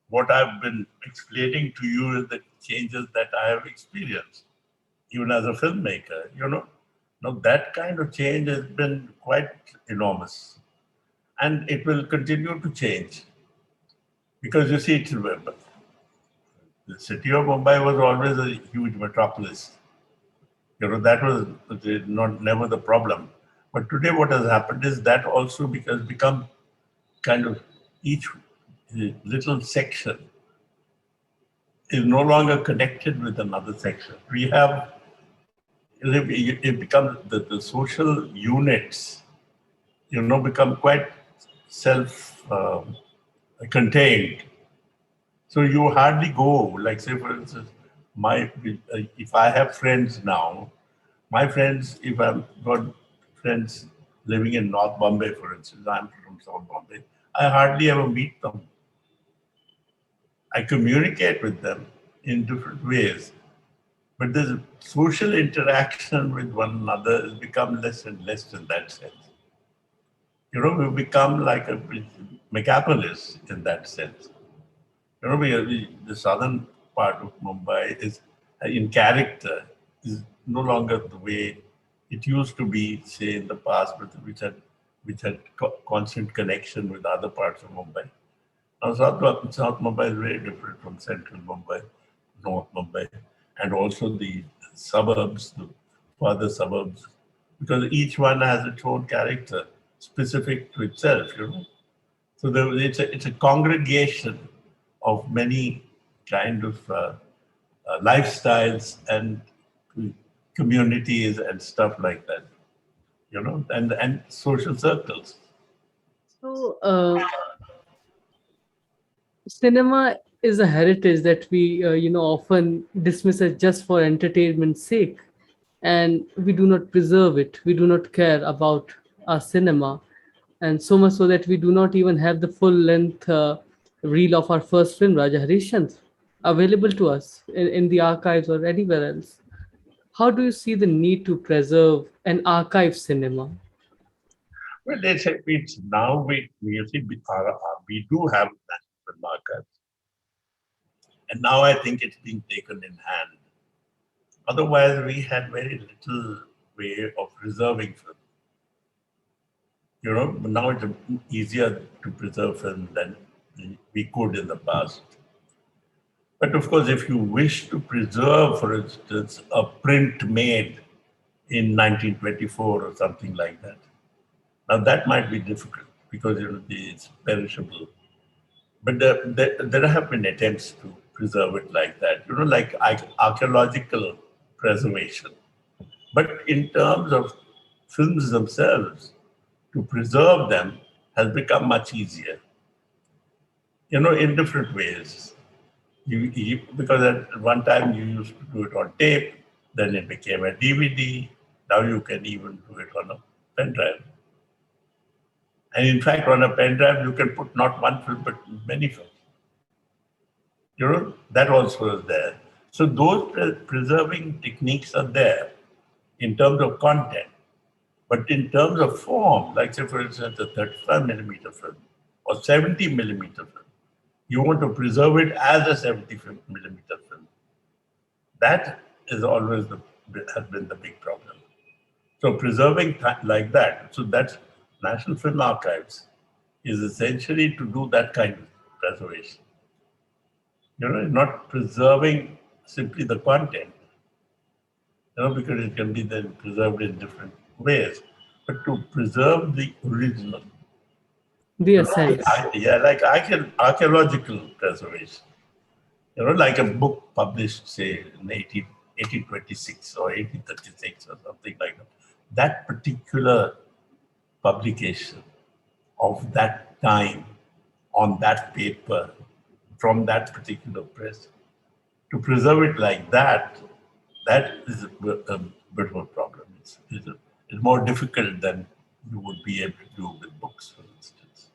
What I've been explaining to you is the changes that I have experienced, even as a filmmaker. Now that kind of change has been quite enormous, and it will continue to change because you see, the city of Mumbai was always a huge metropolis. That was not never the problem. But today, what has happened is that also because become kind of each little section is no longer connected with another section. We have it becomes the social units, become quite self-contained. So you hardly go, like say for instance, my if I have friends now, my friends, if I've got friends living in North Bombay, for instance, I'm from South Bombay, I hardly ever meet them. I communicate with them in different ways, but the social interaction with one another has become less and less in that sense. We've become like a megapolis in that sense. The southern part of Mumbai is, in character, is no longer the way it used to be, say, in the past, which had constant connection with other parts of Mumbai. Now, South Mumbai is very different from central Mumbai, North Mumbai, and also the suburbs, the further suburbs, because each one has its own character specific to itself. So it's a congregation of many kind of lifestyles and communities and stuff like that, and social circles. So, cinema is a heritage that we often dismiss as just for entertainment's sake, and we do not preserve it, we do not care about our cinema, and so much so that we do not even have the full length reel of our first film Raja Harishchandra available to us in the archives or anywhere else. How do you see the need to preserve and archive cinema? Well, it's now we see we do have national film archives, And now I think it's being taken in hand. Otherwise, we had very little way of preserving film. Now it's easier to preserve film than we could in the past. But of course, if you wish to preserve, for instance, a print made in 1924 or something like that, now that might be difficult because it's perishable. But there have been attempts to preserve it like that, like archaeological preservation. But in terms of films themselves, to preserve them has become much easier, in different ways. Because at one time you used to do it on tape, then it became a DVD. Now you can even do it on a pen drive. And in fact, on a pen drive, you can put not one film, but many films. That also is there. So those preserving techniques are there in terms of content. But in terms of form, like say, for instance, a 35 millimeter film or 70 millimeter film, you want to preserve it as a 70 millimeter film. That is always has been the big problem. So preserving like that, so that's National Film Archives is essentially to do that kind of preservation. Not preserving simply the content, because it can be then preserved in different ways, but to preserve the original. The essence. Like archaeological preservation. Like a book published, say, in 1826 or 1836 or something like that. That particular publication of that time on that paper from that particular press, to preserve it like that, that is a bit of a problem. It's more difficult than you would be able to do with books, for instance.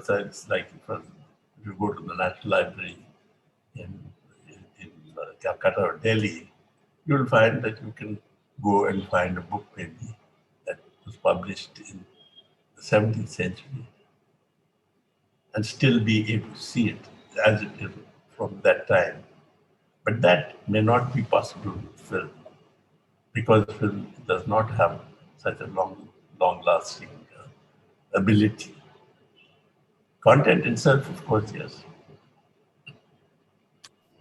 So it's like if you go to the National Library in Calcutta or Delhi, you'll find that you can go and find a book maybe that was published in the 17th century and still be able to see it as it is from that time. But that may not be possible with film, because film does not have such a long-lasting ability. Content itself, of course, yes.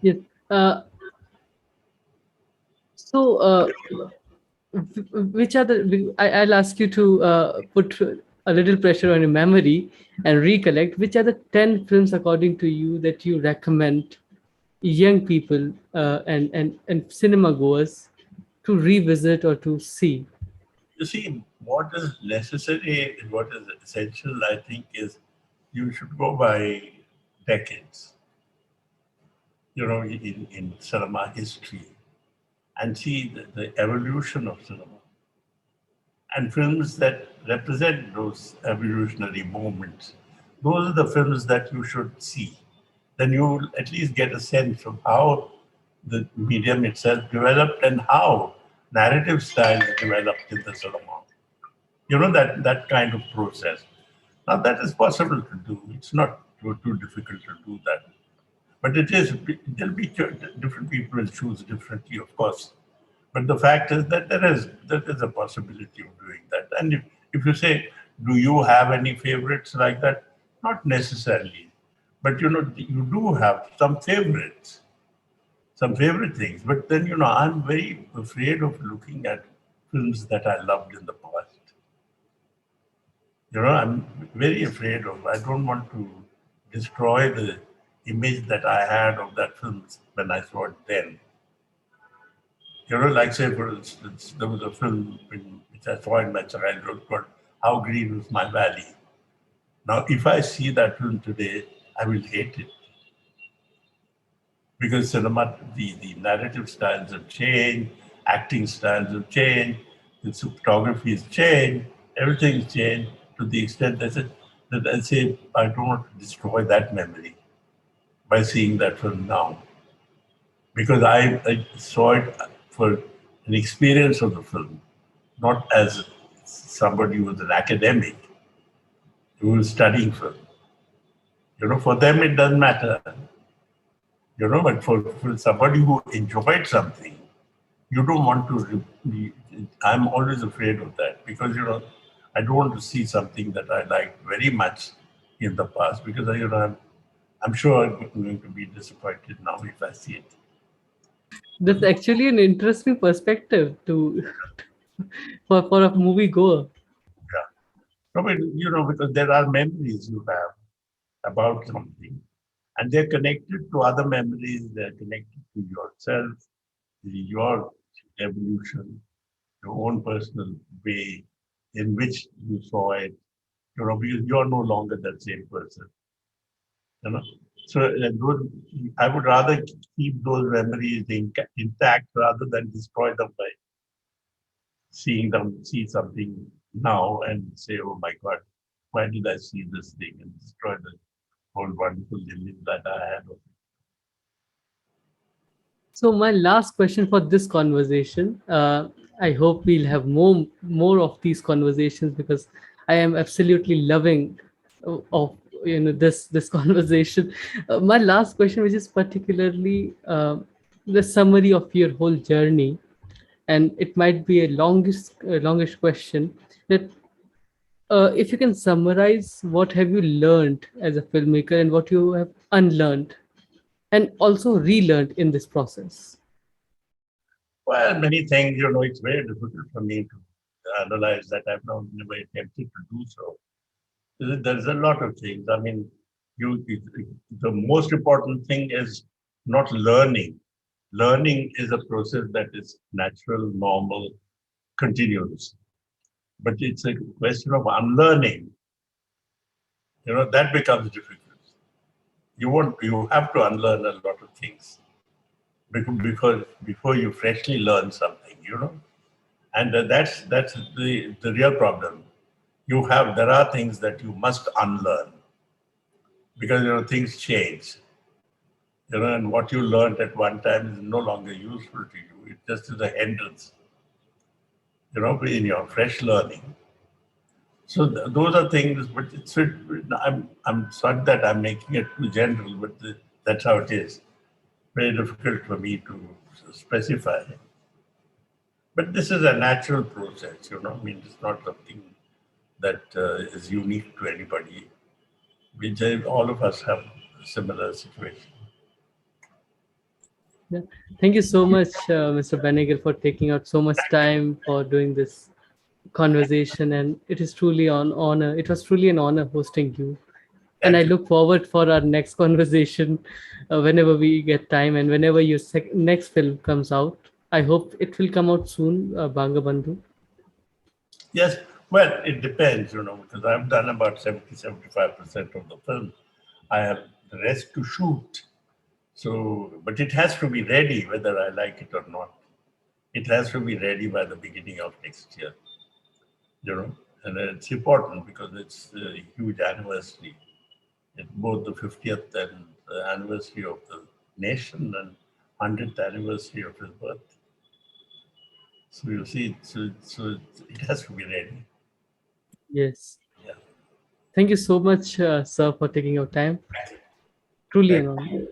Yes. So, which are the? I'll ask you to put a little pressure on your memory and recollect. Which are the 10 films, according to you, that you recommend young people and cinema goers to revisit or to see? You see, what is necessary, what is essential, I think, is you should go by decades, in cinema history, and see the evolution of cinema. And films that represent those evolutionary moments, those are the films that you should see. Then you'll at least get a sense of how the medium itself developed and how narrative styles developed in the cinema. That kind of process. Now that is possible to do. It's not too difficult to do that. But there'll be different people will choose differently, of course. But the fact is that there is a possibility of doing that. And if you say, do you have any favorites like that? Not necessarily. But you do have some favorites, some favorite things. But then, I'm very afraid of looking at films that I loved in the past. I'm very afraid of, I don't want to destroy the image that I had of that film when I saw it then. Like say, for instance, there was a film which I saw in my childhood called How Green Was My Valley. Now, if I see that film today, I will hate it. Because cinema, the narrative styles have changed, acting styles have changed, the photography has changed, everything's changed to the extent that I say, I don't want to destroy that memory by seeing that film now. Because I saw it for an experience of the film, not as somebody who was an academic who was studying film. For them, it doesn't matter. But for somebody who enjoyed something, you don't want to I'm always afraid of that because I don't want to see something that I liked very much in the past because I'm sure I'm going to be disappointed now if I see it. That's actually an interesting perspective to for a movie goer. Yeah. No, but, because there are memories you have about something and they're connected to other memories, they're connected to yourself, your evolution, your own personal way in which you saw it, because you're no longer that same person. You know, so I would rather keep those memories intact rather than destroy them by see something now and say, "Oh my God, why did I see this thing?" and destroy the whole wonderful image that I had of it. So my last question for this conversation. I hope we'll have more of these conversations because I am absolutely loving of this this conversation. My last question, which is particularly the summary of your whole journey, and it might be a longish question. That if you can summarize, what have you learned as a filmmaker and what you have unlearned and also relearned in this process? Well, many things, it's very difficult for me to analyze that. I've never attempted to do so. There's a lot of things. I mean, the most important thing is not learning. Learning is a process that is natural, normal, continuous. But it's a question of unlearning. That becomes difficult. You have to unlearn a lot of things because before you freshly learn something. And that's the real problem. There are things that you must unlearn because things change. And what you learned at one time is no longer useful to you. It just is a hindrance. In your fresh learning. So those are things, but I'm sorry that I'm making it too general, but that's how it is. Very difficult for me to specify. But this is a natural process. I mean, it's not something that is unique to anybody. All of us have a similar situation. Yeah. Thank you so much, Mr. Benegal, for taking out so much time for doing this conversation, and it is truly an honor. It was truly an honor hosting you, and Thank I you. look forward for our next conversation whenever we get time and whenever your next film comes out. I hope it will come out soon, Banga Bandhu. Yes, well, it depends, because I've done about 75% of the film. I have the rest to shoot. So, but it has to be ready whether I like it or not. It has to be ready by the beginning of next year. And it's important because it's a huge anniversary. It's both the 50th and the anniversary of the nation and 100th anniversary of his birth. So you see, so it has to be ready. Yes. Yeah. Thank you so much, sir, for taking your time. Truly Thank an honor.